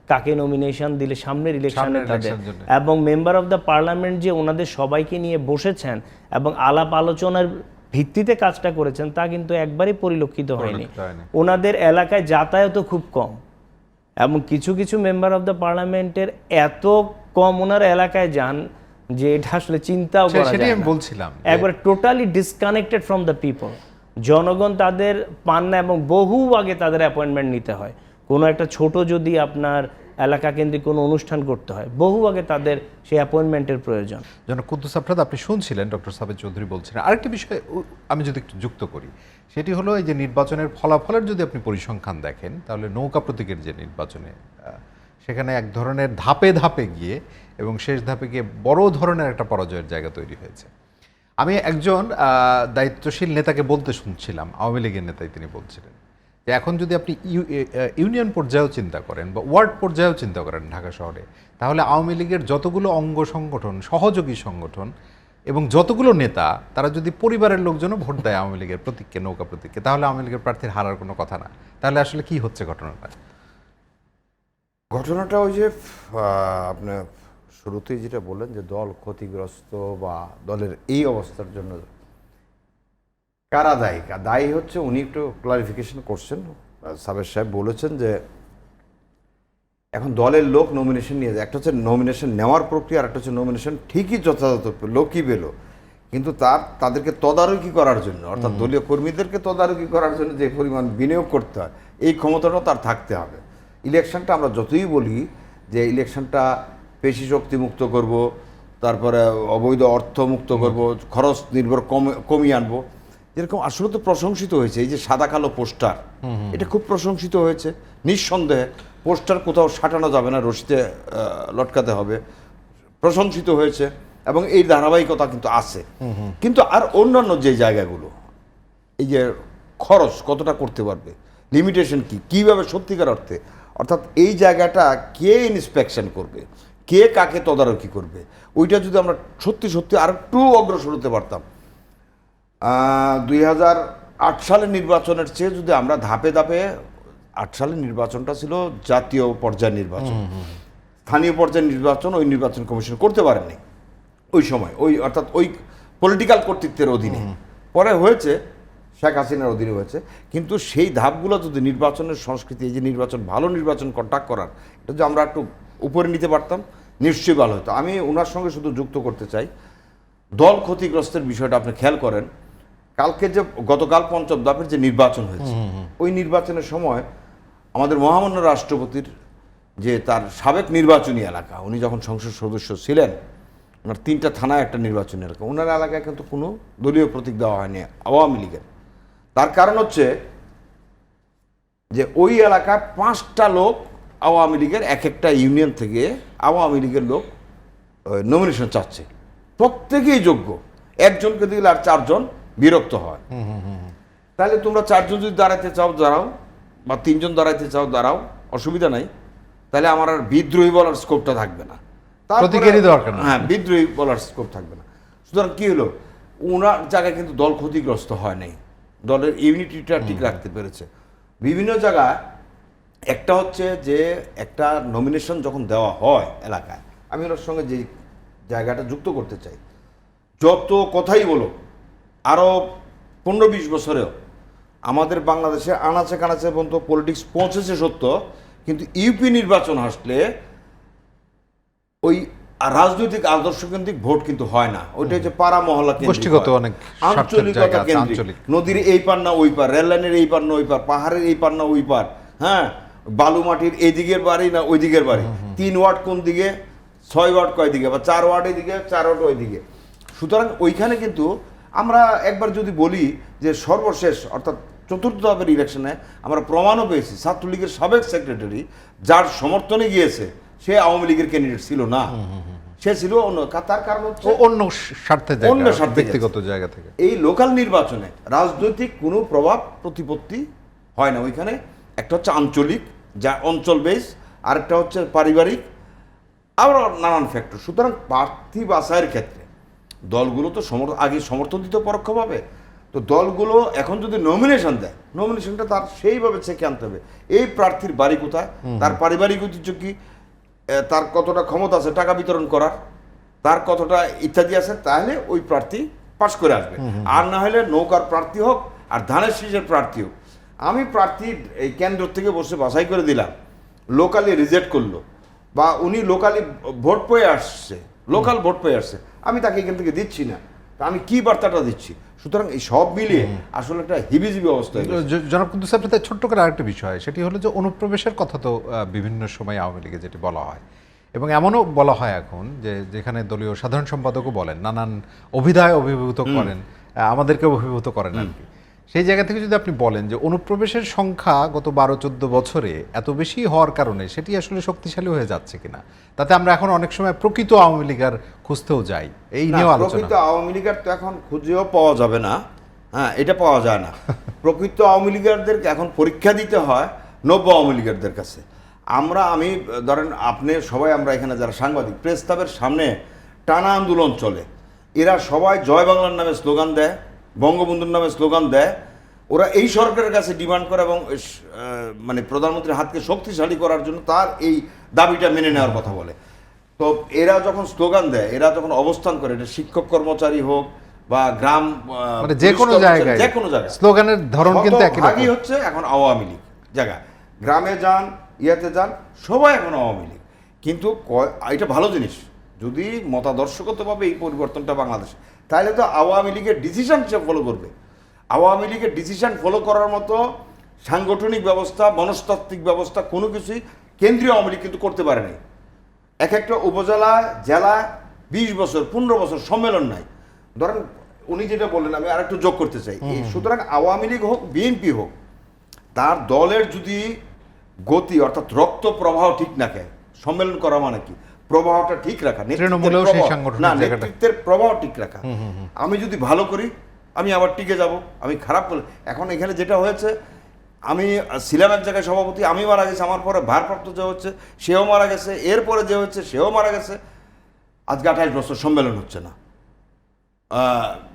S2: কাকে নমিনেশন দিলে সামনের ইলেকশনে তাদের, এবং মেম্বার অফ দ্য পার্লামেন্ট যে ওনাদের সবাইকে নিয়ে বসেছেন এবং আলাপ আলোচনার ভিত্তিতে কাজটা করেছেন, তা কিন্তু একবারই পরিলক্ষিত হয়নি। ওনাদের এলাকায় যাতায়াত খুব কম, এবং কিছু কিছু মেম্বার অফ দ্য পার্লামেন্টের এত কম ওনার এলাকায় যান যে এটা আসলে চিন্তাও করা যায় না।
S1: বলছিলাম
S2: একবার totally disconnected from the people, জনগণ তাদের পান না, এবং বহু আগে তাদের অ্যাপয়েন্টমেন্ট নিতে হয়। কোনো একটা ছোট যদি আপনার এলাকা কেন্দ্রিক কোনো অনুষ্ঠান করতে হয়, বহু আগে তাদের সেই অ্যাপয়েন্টমেন্টের প্রয়োজন।
S1: জনাব কুদ্দুস আফরাদ, আপনি শুনছিলেন ডক্টর সাবের চৌধুরী বলছিলেন। আরেকটি বিষয় আমি যদি একটু যুক্ত করি, সেটি হলো এই যে নির্বাচনের ফলাফলের যদি আপনি পরিসংখ্যান দেখেন, তাহলে নৌকা প্রতীকের যে নির্বাচনে, সেখানে এক ধরনের ধাপে ধাপে গিয়ে এবং শেষ ধাপে গিয়ে বড় ধরনের একটা পরাজয়ের জায়গা তৈরি হয়েছে। আমি একজন দায়িত্বশীল নেতাকে বলতে শুনছিলাম, আওয়ামী লীগের নেতাই, তিনি বলছিলেন যে এখন যদি আপনি ইউনিয়ন পর্যায়েও চিন্তা করেন বা ওয়ার্ড পর্যায়েও চিন্তা করেন ঢাকা শহরে, তাহলে আওয়ামী লীগের যতগুলো অঙ্গ সংগঠন, সহযোগী সংগঠন এবং যতগুলো নেতা, তারা যদি পরিবারের লোকজনও ভোট দেয় আওয়ামী লীগের প্রতীককে, নৌকা প্রতীককে, তাহলে আওয়ামী লীগের প্রার্থীর হারার কোনো কথা না। তাহলে আসলে কি হচ্ছে
S3: ঘটনাটা? ওই যে আপনার শুরুতেই যেটা বললেন যে দল ক্ষতিগ্রস্ত বা দলের এই অবস্থার জন্য কারা দায়ী? দায়ী হচ্ছে, উনি একটু ক্লারিফিকেশন করছেন, সাবের সাহেব বলেছেন যে এখন দলের লোক নমিনেশন নিয়ে যায়। একটা হচ্ছে নমিনেশন নেওয়ার প্রক্রিয়া, আর একটা হচ্ছে নমিনেশন ঠিকই যথাযথ লোকই পেল, কিন্তু তাদেরকে তদারকি করার জন্য, অর্থাৎ দলীয় কর্মীদেরকে তদারকি করার জন্য যে পরিমাণ বিনিয়োগ করতে হয়, এই ক্ষমতাটাও তার থাকতে হবে। ইলেকশনটা আমরা যতই বলি যে ইলেকশনটা পেশি শক্তি মুক্ত করব, তারপরে অবৈধ অর্থ মুক্ত করব, খরচ নির্ভর কমিয়ে আনবো, যেরকম আসলে তো প্রশংসিত হয়েছে। এই যে সাদা কালো পোস্টার, এটা খুব প্রশংসিত হয়েছে। নিঃসন্দেহে পোস্টার কোথাও সাঁটানো যাবে না, রশিতে লটকাতে হবে, প্রশংসিত হয়েছে, এবং এই ধারাবাহিকতা কিন্তু আছে। কিন্তু আর অন্যান্য যে জায়গাগুলো, এই যে খরচ কতটা করতে পারবে, লিমিটেশন কি, কীভাবে সত্যিকার অর্থে, অর্থাৎ এই জায়গাটা কে ইন্সপেকশন করবে, কে কাকে তদারকি করবে, ওইটা যদি আমরা সত্যি সত্যি আর একটু অগ্রসর হতে পারতাম। 2008 সালের নির্বাচনের চেয়ে যদি আমরা ধাপে ধাপে, 8 সালের নির্বাচনটা ছিল জাতীয় পর্যায়ের নির্বাচন, স্থানীয় পর্যায়ের নির্বাচন ওই নির্বাচন কমিশন করতে পারেননি ওই সময়, অর্থাৎ ওই পলিটিক্যাল কর্তৃত্বের অধীনে। পরে হয়েছে, শেখ হাসিনার অধীনে হয়েছে, কিন্তু সেই ধাপগুলো যদি নির্বাচনের সংস্কৃতি, এই যে নির্বাচন, ভালো নির্বাচন কন্ডাক্ট করার, এটা যদি আমরা একটু উপরে নিতে পারতাম, নিশ্চয়ই ভালো হতো। আমি ওনার সঙ্গে শুধু যুক্ত করতে চাই, দল ক্ষতিগ্রস্তের বিষয়টা আপনি খেয়াল করেন। গতকাল পঞ্চম ধাপের যে নির্বাচন হয়েছে, ওই নির্বাচনের সময় আমাদের মহামান্য রাষ্ট্রপতির যে তার সাবেক নির্বাচনী এলাকা, উনি যখন সংসদ সদস্য ছিলেন, ওনার 3টা থানায় একটা নির্বাচনী এলাকা, ওনার এলাকায় কিন্তু কোনো দলীয় প্রতীক দেওয়া হয়নি আওয়ামী লীগের। তার কারণ হচ্ছে যে ওই এলাকায় 5টা লোক আওয়ামী লীগের, এক একটা ইউনিয়ন থেকে আওয়ামী লীগের লোক নমিনেশন চাচ্ছে, প্রত্যেকেই যোগ্য, একজনকে দিলে আর 4জন বিরক্ত হয়। তাহলে তোমরা 4জন যদি দাঁড়াইতে চাও দাঁড়াও, বা 3জন দাঁড়াইতে চাও দাঁড়াও, অসুবিধা নাই। তাহলে আমার আর বিদ্রোহী বলার স্কোপটা থাকবে না,
S1: প্রতীকেরই দরকার না।
S3: হ্যাঁ, বিদ্রোহী বলার স্কোপ থাকবে না। সুতরাং কি হলো, ওনার জায়গায় কিন্তু দল ক্ষতিগ্রস্ত হয় নাই, দলের ইউনিটিটা ঠিক রাখতে পেরেছে। বিভিন্ন জায়গায় একটা হচ্ছে যে একটা নমিনেশন যখন দেওয়া হয় এলাকায়, আমি ওনার সঙ্গে যে জায়গাটা যুক্ত করতে চাই, যত কথাই বলো, আরও 15-20 বছরেও আমাদের বাংলাদেশে আনাচে কানাচে পর্যন্ত পলিটিক্স পৌঁছেছে সত্য, কিন্তু ইউপি নির্বাচন আসলে ওই রাজনৈতিক আদর্শ কেন্দ্রিক ভোট কিন্তু হয় না, ওইটা হচ্ছে পাড়া মহল্লা কেন্দ্রিক,
S1: গোষ্ঠীগত অনেক
S3: আঞ্চলিকতা কেন্দ্রিক, নদীর এই পার না ওই পার, রেল লাইনের এই পার না ওই পার, পাহাড়ের এই পার না ওই পার, হ্যাঁ, বালু মাটির এই দিকের বাড়ি না ওই দিকের বাড়ি, 3 ওয়ার্ড কোন দিকে, 6 ওয়ার্ড কয় দিকে, বা 4 ওয়ার্ড এদিকে, 4 ওয়ার্ড ওই দিকে। সুতরাং ওইখানে কিন্তু আমরা একবার যদি বলি যে সর্বশেষ অর্থাৎ 4র্থ ধাপের ইলেকশনে আমরা প্রমাণও পেয়েছি, ছাত্রলীগের সাবেক সেক্রেটারি যার সমর্থনে গিয়েছে সে আওয়ামী লীগের ক্যান্ডিডেট ছিল না, সে ছিল অন্য, তার কারণ হচ্ছে
S1: অন্য স্বার্থে,
S3: অন্য স্বার্থে
S1: ব্যক্তিগত জায়গা থেকে।
S3: এই লোকাল নির্বাচনে রাজনৈতিক কোনো প্রভাব প্রতিপত্তি হয় না ওইখানে। একটা হচ্ছে আঞ্চলিক, যা অঞ্চল বেস, আরেকটা হচ্ছে পারিবারিক, আবার নানান ফ্যাক্টর। সুতরাং প্রার্থী বাছাইয়ের ক্ষেত্রে দলগুলো তো আগে সমর্থন দিত পরোক্ষভাবে, তো দলগুলো এখন যদি নমিনেশন দেয়, নমিনেশনটা তার সেইভাবে চেকে আনতে হবে, এই প্রার্থীর বাড়ি কোথায়, তার পারিবারিক ঐতিহ্য কি, তার কতটা ক্ষমতা আছে টাকা বিতরণ করার, তার কতটা ইত্যাদি আছে, তাহলে ওই প্রার্থী পাশ করে আসবে। আর না হলে নৌকার প্রার্থী হোক আর ধানের শীষের প্রার্থী হোক, আমি প্রার্থী এই কেন্দ্র থেকে বসে বাছাই করে দিলাম, লোকালি রিজেক্ট করলো, বা উনি লোকালি ভোট পেয়ে আসছে, লোকাল ভোট পেয়ে আসছে, আমি তাকে এখান থেকে দিচ্ছি না, তা আমি কি বার্তাটা দিচ্ছি? সুতরাং এই সব মিলিয়ে আসলে একটা হিবিজিবি অবস্থা হয়ে গেছে।
S1: জনাব কুদ্দুস সাহেব, তাই ছোট্ট করে আরেকটা বিষয়, সেটি হলো যে অনুপ্রবেশের কথা তো বিভিন্ন সময় আওয়ামী লীগে যেটি বলা হয়, এবং এমনও বলা হয় এখন যে যেখানে দলীয় সাধারণ সম্পাদকও বলেন, নানান অভিধায় অভিভূত করেন, আমাদেরকে অভিভূত করেন আর কি। সেই জায়গা থেকে যদি আপনি বলেন যে অনুপ্রবেশের সংখ্যা গত 12-14 বছরে এত বেশি হওয়ার কারণে সেটি আসলে শক্তিশালী হয়ে যাচ্ছে কিনা, তাতে আমরা এখন অনেক সময় প্রকৃত আওয়ামী লীগার খুঁজতেও যাই, এই নিয়েও আলোচনা।
S3: প্রকৃত আওয়ামী লীগার তো এখন খুঁজেও পাওয়া যাবে না, হ্যাঁ, এটা পাওয়া যায় না। প্রকৃত আওয়ামী লীগারদেরকে এখন পরীক্ষা দিতে হয় নব্য আওয়ামী লীগারদের কাছে। আমি ধরেন আপনি সবাই, আমরা এখানে যারা সাংবাদিক, প্রেস ক্লাবের সামনে টানা আন্দোলন চলে, এরা সবাই জয় বাংলার নামে স্লোগান দেয়, বঙ্গবন্ধুর নামে স্লোগান দেয়, ওরা এই সরকারের কাছে ডিমান্ড করে এবং মানে প্রধানমন্ত্রীর হাতকে শক্তিশালী করার জন্য তার এই দাবিটা মেনে নেওয়ার কথা বলে। তো এরা যখন স্লোগান দেয়, এরা যখন অবস্থান করে, এটা শিক্ষক কর্মচারী হোক বা গ্রাম,
S1: মানে যে কোনো জায়গায় স্লোগানের ধরন কিন্তু একই রকম
S3: হচ্ছে। এখন আওয়ামী লীগ জায়গা, গ্রামে যান, ইয়াতে যান, সবাই এখন আওয়ামী লীগ। কিন্তু এটা ভালো জিনিস, যদি মতাদর্শগতভাবে এই পরিবর্তনটা বাংলাদেশে, তাহলে তো আওয়ামী লীগের ডিসিশন সে ফলো করবে। আওয়ামী লীগের ডিসিশন ফলো করার মতো সাংগঠনিক ব্যবস্থা, মনস্তাত্ত্বিক ব্যবস্থা কোনো কিছুই কেন্দ্রীয় আওয়ামী লীগ কিন্তু করতে পারেনি। এক একটা উপজেলা, জেলা 20 বছর 15 বছর সম্মেলন নাই। ধরেন উনি যেটা বললেন, আমি আরেকটু যোগ করতে চাই। সুতরাং আওয়ামী লীগ হোক, বিএনপি হোক, তার দলের যদি গতি অর্থাৎ রক্ত প্রবাহ ঠিক না থাকে, সম্মেলন করা মানে কি, প্রবাহটা ঠিক রাখা, নেতৃত্বের প্রবাহ ঠিক রাখা। আমি যদি ভালো করি আমি আবার টিকে যাব, আমি খারাপ করলে, এখন এখানে যেটা হয়েছে, আমি ছিলাম এক জায়গায় সভাপতি, আমি মারা গেছি, আমার পরে ভারপ্রাপ্ত যে হচ্ছে সেও মারা গেছে, এরপরে যে হচ্ছে সেও মারা গেছে, আজকে 28 বছর সম্মেলন হচ্ছে না,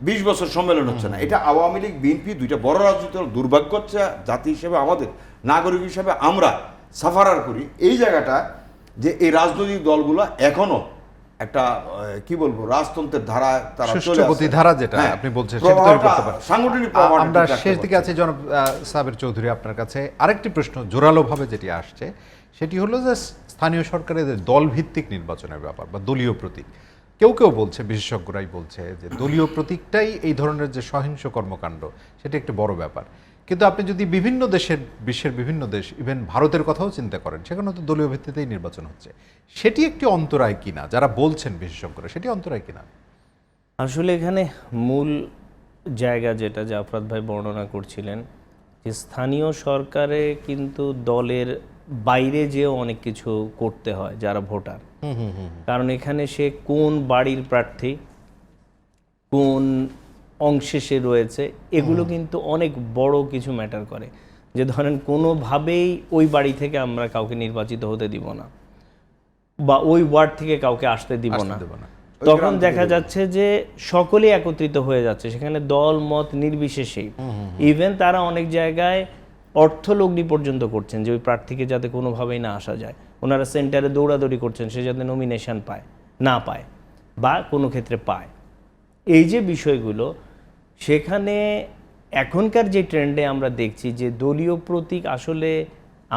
S3: 20 বছর সম্মেলন হচ্ছে না। এটা আওয়ামী লীগ বিএনপি দুইটা বড় রাজনৈতিক দুর্ভাগ্য হচ্ছে। জাতি হিসেবে, আমাদের নাগরিক হিসেবে আমরা সাফারার করি এই জায়গাটা, যে এই রাজনৈতিক দলগুলো এখনো একটা কি বলবো রাজতন্ত্রের ধারা, তারা
S1: ধারা যেটা আপনি বলছেন
S3: সাংগঠনিক।
S1: আমরা শেষ দিকে আছে জনাব সাবের চৌধুরী, আপনার কাছে আরেকটি প্রশ্ন জোরালোভাবে যেটি আসছে, সেটি হলো যে স্থানীয় সরকারের দল ভিত্তিক নির্বাচনের ব্যাপার বা দলীয় প্রতীক। কেউ কেউ বলছে, বিশেষজ্ঞরাই বলছে যে দলীয় প্রতীকটাই এই ধরনের যে সহিংস কর্মকাণ্ড সেটা একটি বড় ব্যাপার। কিন্তু আপনি যদি বিভিন্ন দেশের, বিশ্বের বিভিন্ন দেশ, ইভেন ভারতের কথাও চিন্তা করেন, সেখানে তো দলীয় ভিত্তিতেই নির্বাচন হচ্ছে। সেটি একটি অন্তরায় কিনা, যারা বলছেন বিশেষজ্ঞরা, সেটি অন্তরায় কিনা?
S2: আসলে এখানে মূল জায়গা যেটা জাফরাত ভাই বর্ণনা করছিলেন, যে স্থানীয় সরকারে কিন্তু দলের বাইরে যেও অনেক কিছু করতে হয় যারা ভোটার। কারণ এখানে সে কোন বাড়ির প্রার্থী, কোন অংশে সে রয়েছে, এগুলো কিন্তু অনেক বড় কিছু ম্যাটার করে। যে ধরেন কোনোভাবেই ওই বাড়ি থেকে আমরা কাউকে নির্বাচিত হতে দিব না, বা ওই ওয়ার্ড থেকে কাউকে আসতে দিব না,
S1: দেব না।
S2: তখন দেখা যাচ্ছে যে সকলেই একত্রিত হয়ে যাচ্ছে, সেখানে দল মত নির্বিশেষেই। ইভেন তারা অনেক জায়গায় অর্থলগ্নি পর্যন্ত করছেন যে ওই প্রার্থীকে যাতে কোনোভাবেই না আসা যায়। ওনারা সেন্টারে দৌড়াদৌড়ি করছেন সে যাতে নমিনেশন পায়, না পায়, বা কোনো ক্ষেত্রে পায়। এই যে বিষয়গুলো, সেখানে এখনকার যে ট্রেন্ডে আমরা দেখছি যে দলীয় প্রতীক আসলে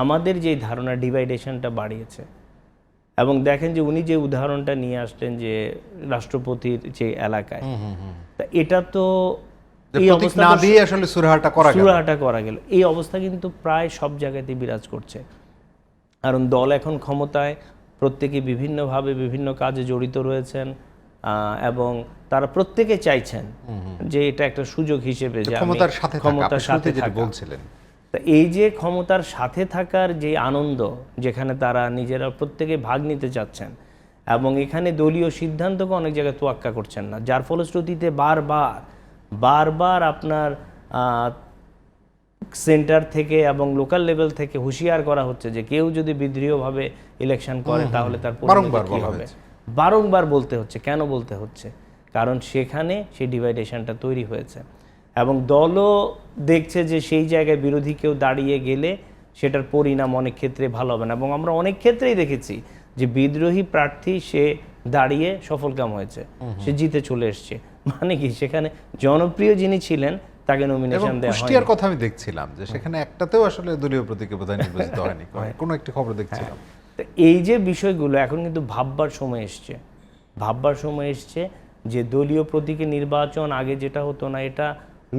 S2: আমাদের যে ধারণা ডিভাইডেশনটা বাড়িয়েছে। এবং দেখেন যে উনি যে উদাহরণটা নিয়ে আসলেন যে রাষ্ট্রপতির যে এলাকায়, তা এটা তো এই অবস্থা
S1: না দিয়ে আসলে সুরাহাটা করা গেল।
S2: এই অবস্থা কিন্তু প্রায় সব জায়গাতেই বিরাজ করছে। কারণ দল এখন ক্ষমতায়, প্রত্যেকে বিভিন্নভাবে বিভিন্ন কাজে জড়িত রয়েছেন, এবং তারা প্রত্যেকে চাইছেন যে এটা একটা সুযোগ হিসেবে যে
S1: ক্ষমতার সাথে
S2: থাকা।
S1: বলছিলেন।
S2: তা এই যে ক্ষমতার সাথে থাকার যে আনন্দ, যেখানে তারা নিজেরা প্রত্যেকে ভাগ নিতে চাচ্ছেন, এবং এখানে দলীয় সিদ্ধান্তকে অনেক জায়গায় তোয়াক্কা করছেন না, যার ফলশ্রুতিতে বারবার আপনার সেন্টার থেকে এবং লোকাল লেভেল থেকে হুঁশিয়ার করা হচ্ছে যে কেউ যদি বিদ্রোহভাবে ইলেকশন করে তাহলে তার পরিণতি কি হবে। বারংবার বলতে হচ্ছে। কেন বলতে হচ্ছে? কারণ সেখানে সেই ডিভাইডেশনটা তৈরি হয়েছে, এবং দলও দেখছে যে সেই জায়গায় বিরোধী কেউ দাঁড়িয়ে গেলে সেটার পরিণাম অনেক ক্ষেত্রে ভালো হবে না। এবং আমরা অনেক ক্ষেত্রেই দেখেছি যে বিদ্রোহী প্রার্থী সে দাঁড়িয়ে সফলকাম হয়েছে, সে জিতে চলে এসছে। মানে কি, সেখানে জনপ্রিয় যিনি ছিলেন তাকে নমিনেশন দেওয়া হয়।
S1: কুষ্টিয়ার কথা আমি দেখছিলাম যে সেখানে একটাতেও আসলে দলীয় প্রতীকে বোধহয় নির্বাচিত হয়নি, কোনো একটি খবর দেখছিলাম।
S2: এই যে বিষয়গুলো এখন কিন্তু ভাববার সময় এসছে যে দলীয় প্রতীকে নির্বাচন আগে যেটা হতো না, এটা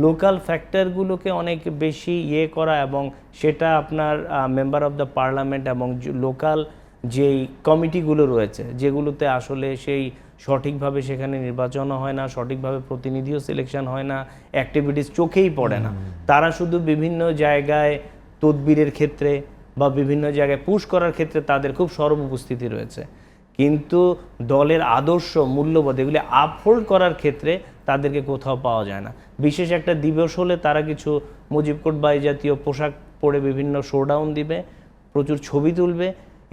S2: লোকাল ফ্যাক্টরগুলোকে অনেক বেশি করা, এবং সেটা আপনার মেম্বার অফ দ্য পার্লামেন্ট এবং লোকাল যেই কমিটিগুলো রয়েছে, যেগুলোতে আসলে সেই সঠিকভাবে সেখানে নির্বাচনও হয় না, সঠিকভাবে প্রতিনিধিও সিলেকশন হয় না, অ্যাক্টিভিটিস চোখেই পড়ে না। তারা শুধু বিভিন্ন জায়গায় তদবিরের ক্ষেত্রে বা বিভিন্ন জায়গায় পুশ করার ক্ষেত্রে তাদের খুব সরব উপস্থিতি রয়েছে, কিন্তু দলের আদর্শ মূল্যবোধ এগুলি আপহোল্ড করার ক্ষেত্রে তাদেরকে কোথাও পাওয়া যায় না। বিশেষ একটা দিবস হলে তারা কিছু মুজিব কোট বা এই জাতীয় পোশাক পরে বিভিন্ন শোডাউন দিবে, প্রচুর ছবি তুলবে।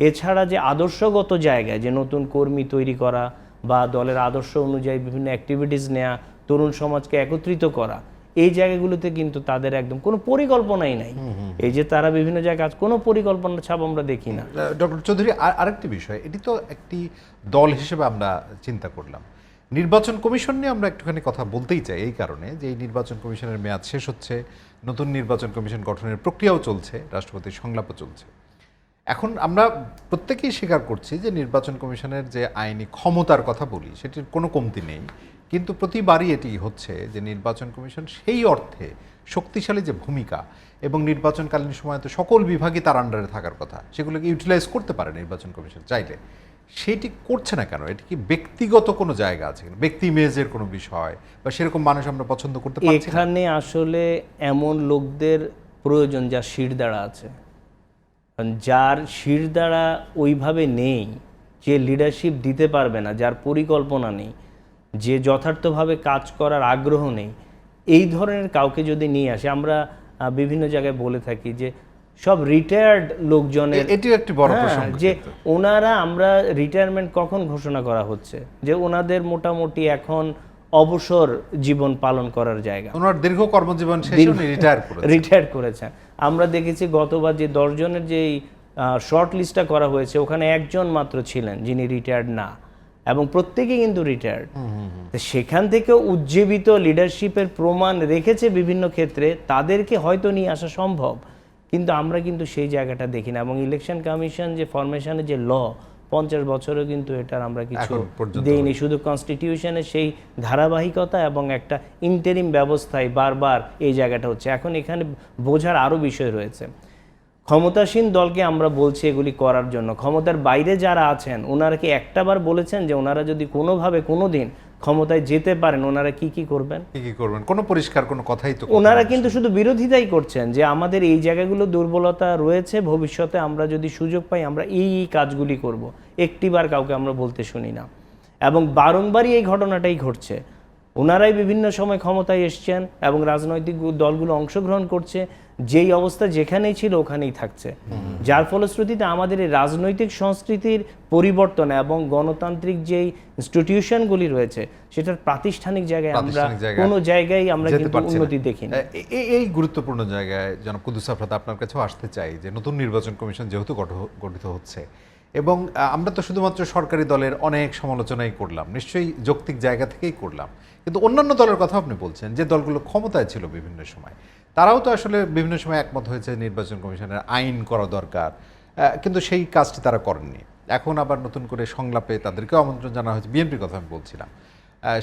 S2: এছাড়া যে আদর্শগত জায়গায় যে নতুন কর্মী তৈরি করা বা দলের আদর্শ অনুযায়ী বিভিন্ন অ্যাক্টিভিটিস নেওয়া, তরুণ সমাজকে একত্রিত করা, এই জায়গাগুলোতে কিন্তু তাদের একদম কোনো পরিকল্পনাই নাই। এই যে তারা বিভিন্ন জায়গায় কোনো পরিকল্পনা ছাপ আমরা দেখি না।
S1: ডক্টর চৌধুরী, আরেকটি বিষয়, এটি তো একটি দল হিসেবে আমরা চিন্তা করলাম, নির্বাচন কমিশন নিয়ে আমরা একটুখানি কথা বলতেই চাই এই কারণে যে এই নির্বাচন কমিশনের মেয়াদ শেষ হচ্ছে, নতুন নির্বাচন কমিশন গঠনের প্রক্রিয়াও চলছে, রাষ্ট্রপতির সংলাপও চলছে। এখন আমরা প্রত্যেকেই স্বীকার করছি যে নির্বাচন কমিশনের যে আইনি ক্ষমতার কথা বলি সেটির কোনো কমতি নেই, কিন্তু প্রতিবারই এটি হচ্ছে যে নির্বাচন কমিশন সেই অর্থে শক্তিশালী যে ভূমিকা, এবং নির্বাচনকালীন সময় তো সকল বিভাগই তার আন্ডারে থাকার কথা, সেগুলোকে ইউটিলাইজ করতে পারে নির্বাচন কমিশন চাইলে, সেটি করছে না কেন? এটি কি ব্যক্তিগত কোনো জায়গা আছে, ব্যক্তি ইমেজের কোনো বিষয়, বা সেরকম মানুষ আমরা পছন্দ করতে পারছি না?
S2: এখানে আসলে এমন লোকদের প্রয়োজন যার শিরদাঁড়া আছে, যার শিরদাঁড়া ওইভাবে নেই, যে লিডারশিপ দিতে পারবে না, যার পরিকল্পনা নেই, যে যথার্থভাবে কাজ করার আগ্রহ নেই, এই ধরনের কাউকে যদি নিয়ে আসে, আমরা বিভিন্ন জায়গায় বলে থাকি যে সব রিটায়ার্ড লোকজনের,
S1: এটিও একটি বড় প্রসঙ্গ,
S2: যে ওনারা, আমরা রিটায়ারমেন্ট কখন ঘোষণা করা হচ্ছে যে ওনাদের মোটামুটি এখন অবসর জীবন পালন করার জায়গা,
S1: ওনার দীর্ঘ কর্মজীবন শেষে উনি
S2: রিটায়ার করেছেন। আমরা দেখেছি গতবার যে 10 জনের যে শর্ট লিস্টটা করা হয়েছে, ওখানে একজন মাত্র ছিলেন যিনি রিটায়ার্ড না, এবং প্রত্যেকেই কিন্তু রিটায়ার্ড। সেখান থেকে উজ্জীবিত লিডারশিপের প্রমাণ রেখেছে বিভিন্ন ক্ষেত্রে, তাদেরকে হয়তো নিয়ে আসা সম্ভব, কিন্তু আমরা কিন্তু সেই জায়গাটা দেখি না। এবং ইলেকশন কমিশন যে ফরমেশনের যে 50 বছরেও কিন্তু এটার আমরা কিছু
S1: এখন পর্যন্ত
S2: দেইনি। শুধু কনস্টিটিউশনের সেই ধারাবাহিকতা এবং একটা ইন্টারিম ব্যবস্থায় বারবার এই জায়গাটা হচ্ছে। এখন এখানে বোঝার আরও বিষয় রয়েছে। ক্ষমতাসীন দলকে আমরা বলছি এগুলি করার জন্য, ক্ষমতার বাইরে যারা আছেন ওনারা কি একটাবার বলেছেন যে ওনারা যদি কোনোভাবে কোনো দিন ক্ষমতায় যেতে পারেন ওনারা কি কি করবেন?
S1: কি করবেন? কোনো পরিষ্কার কোনো কথাই তো
S2: ওনারা কিন্তু শুধু বিরোধিতাই করছেন যে আমাদের এই জায়গাগুলো দুর্বলতা রয়েছে, ভবিষ্যতে আমরা যদি সুযোগ পাই আমরা এই কাজগুলি করব। একটিবার কাউকে আমরা বলতে শুনি না, এবং বারংবারই এই ঘটনাটাই ঘটছে। ওনারাই বিভিন্ন সময় ক্ষমতায় এসছেন এবং রাজনৈতিক দলগুলো অংশগ্রহণ করছে, যেই অবস্থা যেখানেই ছিল ওখানেই থাকছে, যার ফলশ্রুতিতে আমাদের এই রাজনৈতিক সংস্কৃতির পরিবর্তন এবং গণতান্ত্রিক যেই ইনস্টিটিউশনগুলি রয়েছে সেটার প্রাতিষ্ঠানিক জায়গায় আমরা কোনো জায়গায় আমরা কিন্তু উন্নতি দেখি না।
S1: এই গুরুত্বপূর্ণ জায়গায় জনাব কুদ্দুস আফরাদ আপনার কাছেও আসতে চাই যে নতুন নির্বাচন কমিশন যেহেতু গঠিত হচ্ছে এবং আমরা তো শুধুমাত্র সরকারি দলের অনেক সমালোচনাই করলাম, নিশ্চয়ই যৌক্তিক জায়গা থেকেই করলাম, কিন্তু অন্যান্য দলের কথা আপনি বলছেন যে দলগুলো ক্ষমতায় ছিল বিভিন্ন সময়, তারাও তো আসলে বিভিন্ন সময় একমত হয়েছে নির্বাচন কমিশনের আইন করা দরকার, কিন্তু সেই কাজটি তারা করেননি। এখন আবার নতুন করে সংলাপে তাদেরকেও আমন্ত্রণ জানা হয়েছে, বিএনপির কথা আমি বলছিলাম,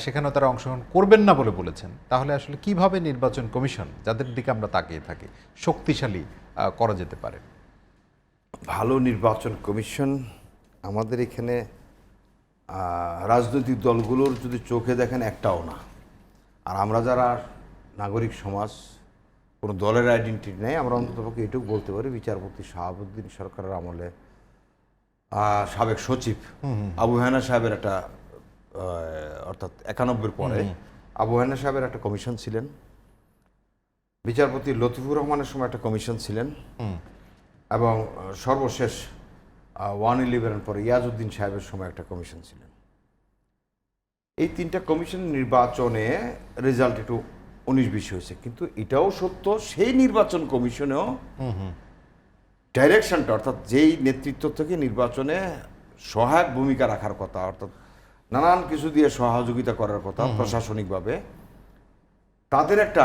S1: সেখানেও তারা অংশগ্রহণ করবেন না বলে বলেছেন। তাহলে আসলে কিভাবে নির্বাচন কমিশন, যাদের দিকে আমরা তাকিয়ে থাকি, শক্তিশালী করা যেতে পারে?
S3: ভালো নির্বাচন কমিশন আমাদের এখানে রাজনৈতিক দলগুলোর যদি চোখে দেখেন একটাও না। আর আমরা যারা নাগরিক সমাজ, কোনো দলের আইডেন্টিটি নেই, আমরা অন্ততপক্ষে এটুকু বলতে পারি বিচারপতি শাহাবুদ্দিন সরকারের আমলে সাবেক সচিব আবু হেনা সাহেবের একটা অর্থাৎ 91 পরে আবু হেনা সাহেবের একটা কমিশন ছিলেন, বিচারপতি লতিফুর রহমানের সময় একটা কমিশন ছিলেন, এবং সর্বশেষ 111 পরে ইয়াজউদ্দিন সাহেবের সময় একটা কমিশন ছিলেন। এই তিনটা কমিশন নির্বাচনে রেজাল্ট একটু 19-20 হয়েছে, কিন্তু এটাও সত্য সেই নির্বাচন কমিশনেও ডাইরেকশনটা অর্থাৎ যেই নেতৃত্ব থেকে নির্বাচনে সহায়ক ভূমিকা রাখার কথা, অর্থাৎ নানান কিছু দিয়ে সহযোগিতা করার কথা প্রশাসনিকভাবে, তাদের একটা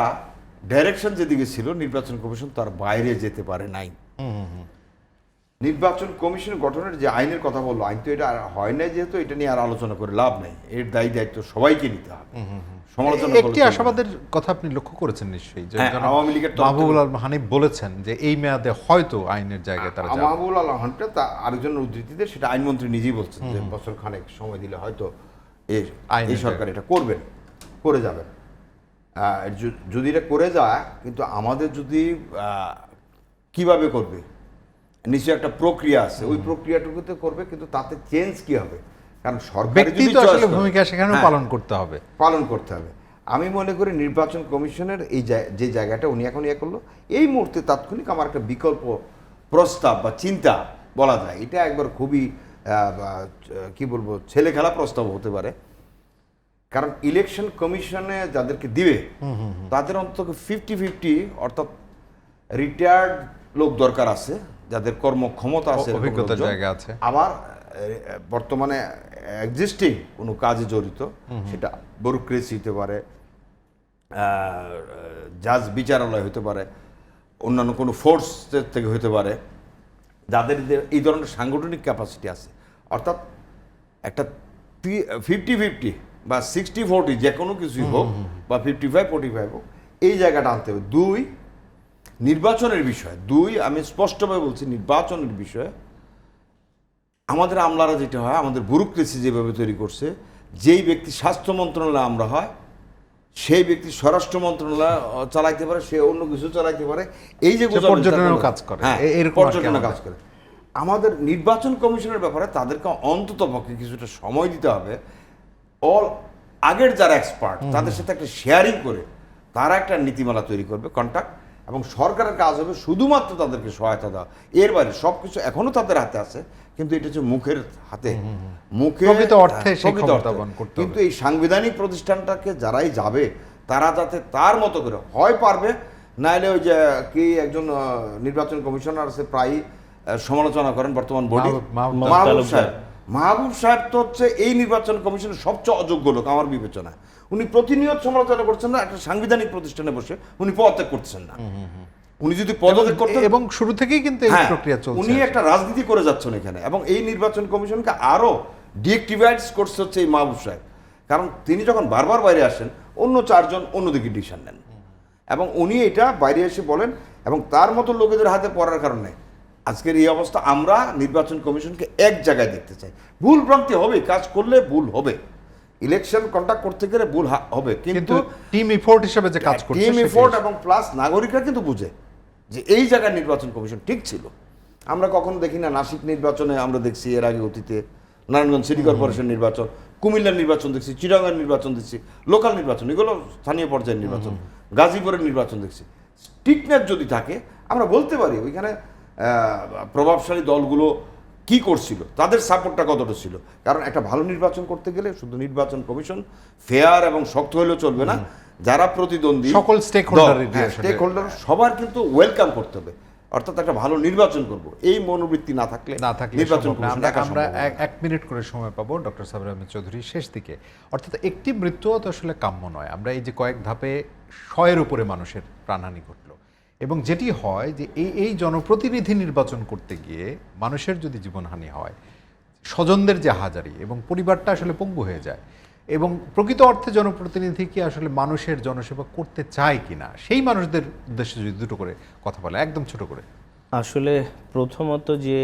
S3: ডাইরেকশন যেদিকে ছিল নির্বাচন কমিশন তার বাইরে যেতে পারে নাই। নির্বাচন কমিশন গঠনের যে আইনের কথা বললো, আইন তো এটা আর হয় না, যেহেতু এটা নিয়ে আর আলোচনা করে লাভ নেই, এর দায়িত্ব সবাইকে নিতে হবে।
S1: একটি আশাবাদের কথা আপনি লক্ষ্য করেছেন নিশ্চয়ই, যে
S3: আওয়ামী লীগের
S1: মাহবুবুল আলম হানিফ বলেছেন যে এই মেয়াদে হয়তো আইনের জায়গায় তারা যাবে।
S3: মাহবুবুল আলম হানিফ তা আরেকজনের উদ্ধৃতিতে সেটা আইনমন্ত্রী নিজেই বলছেন যে বছর খানেক সময় দিলে হয়তো এই সরকার এটা করবেন, করে যাবেন। যদি এটা করে যায়, কিন্তু আমাদের যদি কিভাবে করবে, নিশ্চয়ই একটা প্রক্রিয়া আছে, ওই প্রক্রিয়াটুকুতে করবে, কিন্তু তাতে চেঞ্জ কি হবে? কারণ সরকার
S1: ভূমিকা সেখানে পালন করতে হবে।
S3: আমি মনে করি নির্বাচন কমিশনের এই যে জায়গাটা উনি এখন করলো, এই মুহূর্তে তাৎক্ষণিক আমার একটা বিকল্প প্রস্তাব বা চিন্তা বলা যায়, এটা একবার খুবই কি বলবো ছেলে খেলা প্রস্তাব হতে পারে। কারণ ইলেকশন কমিশনে যাদেরকে দিবে তাদের অন্তত 50-50 অর্থাৎ রিটায়ার্ড লোক দরকার আছে, যাদের কর্মক্ষমতা আছে,
S1: অভিজ্ঞতার জায়গা আছে,
S3: আবার বর্তমানে এক্সিস্টিং কোনো কাজে জড়িত, সেটা ব্যুরোক্রেসি হতে পারে, জাজ বিচারালয় হতে পারে, অন্যান্য কোনো ফোর্স থেকে হতে পারে, যাদের এই ধরনের সাংগঠনিক ক্যাপাসিটি আছে। অর্থাৎ একটা 50-50 বা 60-40 যে কোনো কিছুই হোক, বা 55-45 হোক, এই জায়গাটা আনতে হবে। নির্বাচনের বিষয়, আমি স্পষ্টভাবে বলছি, নির্বাচনের বিষয়ে আমাদের আমলারা যেটা হয়, আমাদের ব্যুরোক্রেসি যেভাবে তৈরি করছে, যেই ব্যক্তি স্বাস্থ্য মন্ত্রণালয়ে আমরা হয়, সেই ব্যক্তি স্বরাষ্ট্র মন্ত্রণালয় চালাইতে পারে, সে অন্য কিছু চালাইতে পারে, এই যে
S1: পর্যটনের কাজ করে,
S3: পর্যটনের কাজ করে। আমাদের নির্বাচন কমিশনের ব্যাপারে তাদেরকে অন্তত পক্ষে কিছুটা সময় দিতে হবে। আগের যারা এক্সপার্ট তাদের সাথে একটা শেয়ারিং করে তারা একটা নীতিমালা তৈরি করবে, কন্ট্যাক্ট, এবং সরকারের কাজ হবে শুধুমাত্র তাদেরকে সহায়তা দেওয়া। এর বাইরে সবকিছু এখনো তাদের হাতে আছে, কিন্তু এটা হচ্ছে মুখের হাতে, কিন্তু এই সাংবিধানিক প্রতিষ্ঠানটাকে যারাই যাবে তারা যাতে তার মতো করে হয় পারবে, নাইলে ওই যে কি একজন নির্বাচন কমিশনার আছে প্রায়ই সমালোচনা করেন বর্তমান বডি, মাহবুব সাহেব তো হচ্ছে এই নির্বাচন কমিশনের সবচেয়ে অযোগ্য লোক আমার বিবেচনায়। উনি প্রতিনিয়ত সমালোচনা করছেন না, একটা সাংবিধানিক প্রতিষ্ঠানে বসে উনি পদত্যাগ করছেন না। উনি যদি পদত্যাগ করতেন,
S1: এবং শুরু থেকেই কিন্তু এই
S3: হ্যাঁ,
S1: প্রক্রিয়া চলছে।
S3: উনি একটা রাজনীতি করে যাচ্ছেন এখানে, এবং এই নির্বাচন কমিশনকে আরো ডিএক্টিভেট করছে হচ্ছে এই মাহবুব সাহেব। কারণ তিনি যখন বারবার বাইরে আসেন, অন্য চারজন অন্যদিকে ডিসিশন নেন, এবং উনি এটা বাইরে এসে বলেন, এবং তার মতো লোকেদের হাতে পড়ার কারণে আজকের এই অবস্থা। আমরা নির্বাচন কমিশনকে এক জায়গায় দেখতে চাই। ভুল ভ্রান্তি হবে, কাজ করলে ভুল হবে, ইলেকশন কন্ডাক্ট করতে গেলে ভুল হবে,
S1: কিন্তু টিম এফোর্ট হিসেবে যে কাজ করছে,
S3: টিম এফোর্ট এবং প্লাস নাগরিকরা কিন্তু বুঝে যে এই জায়গায় নির্বাচন কমিশন ঠিক ছিল। আমরা কখনো দেখি না, নাসিক নির্বাচনে আমরা দেখছি, এর আগে অতীতে নারায়ণগঞ্জ সিটি কর্পোরেশন নির্বাচন, কুমিল্লার নির্বাচন দেখছি, চিটাগাং নির্বাচন দেখছি, লোকাল নির্বাচন, এগুলো স্থানীয় পর্যায়ের নির্বাচন, গাজীপুরের নির্বাচন দেখছি। স্ট্রিক্টনেস যদি থাকে, আমরা বলতে পারি ওইখানে প্রভাবশালী দলগুলো কি করছিল, তাদের সাপোর্টটা কতটা ছিল। কারণ একটা ভালো নির্বাচন করতে গেলে শুধু নির্বাচন কমিশন ফেয়ার এবং শক্ত হলেও চলবে না, যারা প্রতিদ্বন্দ্বী
S1: সকল
S3: স্টেক হোল্ডার সবার কিন্তু ওয়েলকাম করতে হবে। অর্থাৎ একটা ভালো নির্বাচন করব, এই মনোবৃত্তি না থাকলে নির্বাচন কমিশন একা
S1: আমরা
S3: সম্ভব হবে না।
S1: 1 মিনিট করে সময় পাবো ডক্টর সাবির আহমেদ চৌধুরী শেষ দিকে। অর্থাৎ একটি মৃত্যুও তো আসলে কাম্য নয়। আমরা এই যে কয়েক ধাপে 100-এর উপরে মানুষের প্রাণহানি ঘটলো, এবং যেটি হয় যে এই জনপ্রতিনিধি নির্বাচন করতে গিয়ে মানুষের যদি জীবনহানি হয়, স্বজনদের যে হাজারি এবং পরিবারটা আসলে পঙ্গু হয়ে যায়, এবং প্রকৃত অর্থে জনপ্রতিনিধি কি আসলে মানুষের জনসেবা করতে চায় কিনা, সেই মানুষদের উদ্দেশ্যে যদি দুটো করে কথা বলে, একদম ছোট করে।
S2: আসলে প্রথমত যে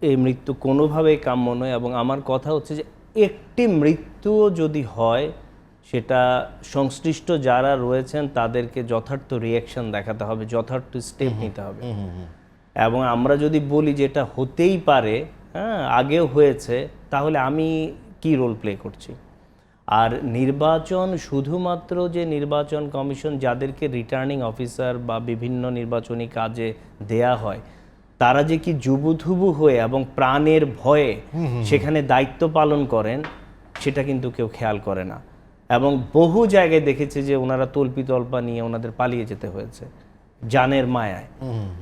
S2: এই মৃত্যু কোনোভাবেই কাম্য নয়, এবং আমার কথা হচ্ছে যে একটি মৃত্যুও যদি হয়, সেটা সংশ্লিষ্ট যারা রয়েছেন তাদেরকে যথার্থ রিয়াকশন দেখাতে হবে, যথার্থ স্টেপ নিতে হবে। এবং আমরা যদি বলি যে এটা হতেই পারে, হ্যাঁ আগেও হয়েছে, তাহলে আমি কি রোল প্লে করছি? আর নির্বাচন শুধুমাত্র যে নির্বাচন কমিশন যাদেরকে রিটার্নিং অফিসার বা বিভিন্ন নির্বাচনী কাজে দেয়া হয়, তারা যে কি জুবুথুবু হয়ে এবং প্রাণের ভয়ে সেখানে দায়িত্ব পালন করেন, সেটা কিন্তু কেউ খেয়াল করে না। এবং বহু জায়গায় দেখেছে যে ওনারা তল্পা নিয়ে ওনাদের পালিয়ে যেতে হয়েছে জানের মায়ায়।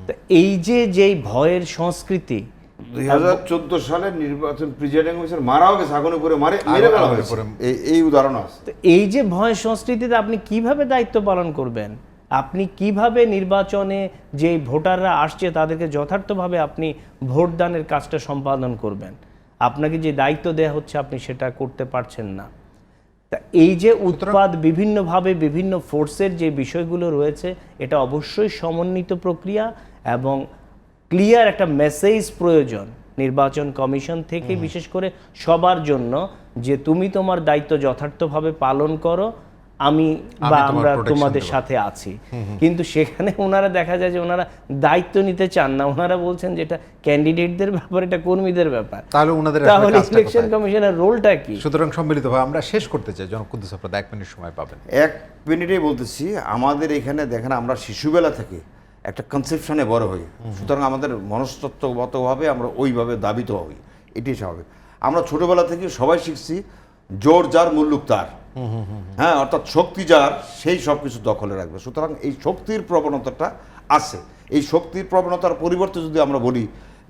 S2: তো এই যেই ভয়ের সংস্কৃতি,
S3: 2014 সালের নির্বাচন প্রিজাইডিং অফিসার মারাও গেছে, আগুনে করে মেরে ফেলা হয়েছে, এই উদাহরণ আছে।
S2: তো এই যে ভয় সংস্কৃতিতে আপনি কিভাবে দায়িত্ব পালন করবেন? আপনি কিভাবে নির্বাচনে যে ভোটাররা আসছে তাদেরকে যথার্থভাবে আপনি ভোটদানের কাজটা সম্পাদন করবেন? আপনাকে যে দায়িত্ব দেওয়া হচ্ছে আপনি সেটা করতে পারছেন না। তা এই যে উৎপাদ বিভিন্নভাবে বিভিন্ন ফোর্সের যে বিষয়গুলো রয়েছে, এটা অবশ্যই সমন্বিত প্রক্রিয়া এবং ক্লিয়ার একটা মেসেজ প্রয়োজন নির্বাচন কমিশন থেকে, বিশেষ করে সবার জন্য, যে তুমি তোমার দায়িত্ব যথার্থভাবে পালন করো, আমি বা আমরা তোমাদের সাথে আছি। কিন্তু সেখানে ওনারা দেখা যায় যে ওনারা দায়িত্ব নিতে চান না, ওনারা বলছেন যে এটা ক্যান্ডিডেটদের ব্যাপার, এটা কর্মীদের ব্যাপার।
S1: তাহলে
S2: ইলেকশন কমিশনের রোলটা কি?
S1: সুতরাং সম্মিলিতভাবে আমরা শেষ করতে চাই। জনাব কুদ্দুস আফরোজ 1 মিনিট সময় পাবেন।
S3: 1 মিনিটেই বলতেছি, আমাদের এখানে দেখেন আমরা শিশুবেলা থেকে একটা কনসেপশনে বড় হই, সুতরাং আমাদের মনস্তত্ত্বগতভাবে আমরা ওইভাবে দাবিত হই, এটি স্বাভাবিক। আমরা ছোটবেলা থেকে সবাই শিখছি জোর যার মুল্লুক তার, হ্যাঁ, অর্থাৎ শক্তি যার সেই সব কিছু দখলে রাখবে। সুতরাং এই শক্তির প্রবণতাটা আছে। এই শক্তির প্রবণতার পরিবর্তে যদি আমরা বলি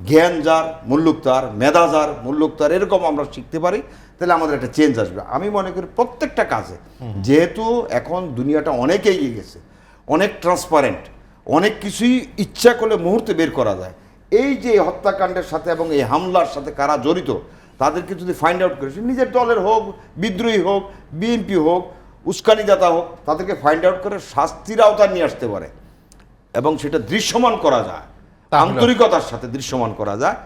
S3: জ্ঞান যার মুল্লুক তার, মেধা যার মুল্লুক তার, এরকম আমরা শিখতে পারি, তাহলে আমাদের একটা চেঞ্জ আসবে। আমি মনে করি প্রত্যেকটা কাজে, যেহেতু এখন দুনিয়াটা অনেক এগিয়ে গেছে, অনেক ট্রান্সপারেন্ট, অনেক কিছুই ইচ্ছা করলে মুহূর্তে বের করা যায়। এই যে হত্যাকাণ্ডের সাথে এবং এই হামলার সাথে কারা জড়িত, তাদেরকে যদি ফাইন্ড আউট করে, নিজের দলের হোক, বিদ্রোহী হোক, বিএনপি হোক, উস্কানিদাতা হোক, তাদেরকে ফাইন্ড আউট করে শাস্তির আওতায় নিয়ে আসতে পারে এবং সেটা দৃশ্যমান করা যায়, আন্তরিকতার সাথে দৃশ্যমান করা যায়,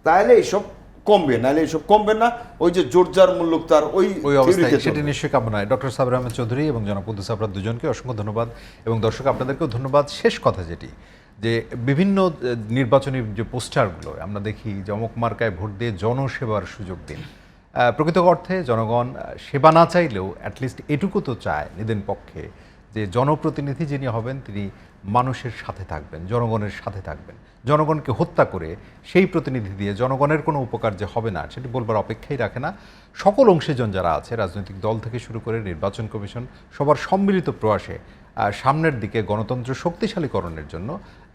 S3: তাহলে এইসব কমবে, নাহলে এইসব কমবে না। ওই যে জোরজার মুল্লুক তার ওই
S1: অবস্থায় সেটি নিশ্চয়ই কাম্য নয়। ডক্টর সাবির আহমেদ চৌধুরী এবং জনাব কুদ্দুস আফরোজ দুজনকে অসংখ্য ধন্যবাদ, এবং দর্শক আপনাদেরকেও ধন্যবাদ। শেষ কথা যেটি, যে বিভিন্ন নির্বাচনী যে পোস্টারগুলো আমরা দেখি, জমক মার্কায় ভোট দিয়ে জনসেবার সুযোগ দিন। প্রকৃত অর্থে জনগণ সেবা না চাইলেও অ্যাটলিস্ট এটুকু তো চায় নিদেন পক্ষে, যে জনপ্রতিনিধি যিনি হবেন তিনি মানুষের সাথে থাকবেন, জনগণের সাথে থাকবেন। জনগণকে হত্যা করে সেই প্রতিনিধি দিয়ে জনগণের কোনো উপকার যে হবে না সেটি বলবার অপেক্ষাই রাখে না। সকল অংশীজন যারা আছে, রাজনৈতিক দল থেকে শুরু করে নির্বাচন কমিশন, সবার সম্মিলিত প্রয়াসে সামনের দিকে গণতন্ত্র শক্তিশালীকরণের জন্য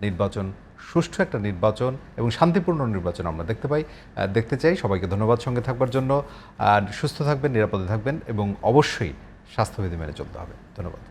S1: নির্বাচন, সুষ্ঠু একটা নির্বাচন এবং শান্তিপূর্ণ নির্বাচন আমরা দেখতে চাই। সবাইকে ধন্যবাদ সঙ্গে থাকবার জন্য। সুস্থ থাকবেন, নিরাপদে থাকবেন এবং অবশ্যই স্বাস্থ্যবিধি মেনে চলতে হবে। ধন্যবাদ।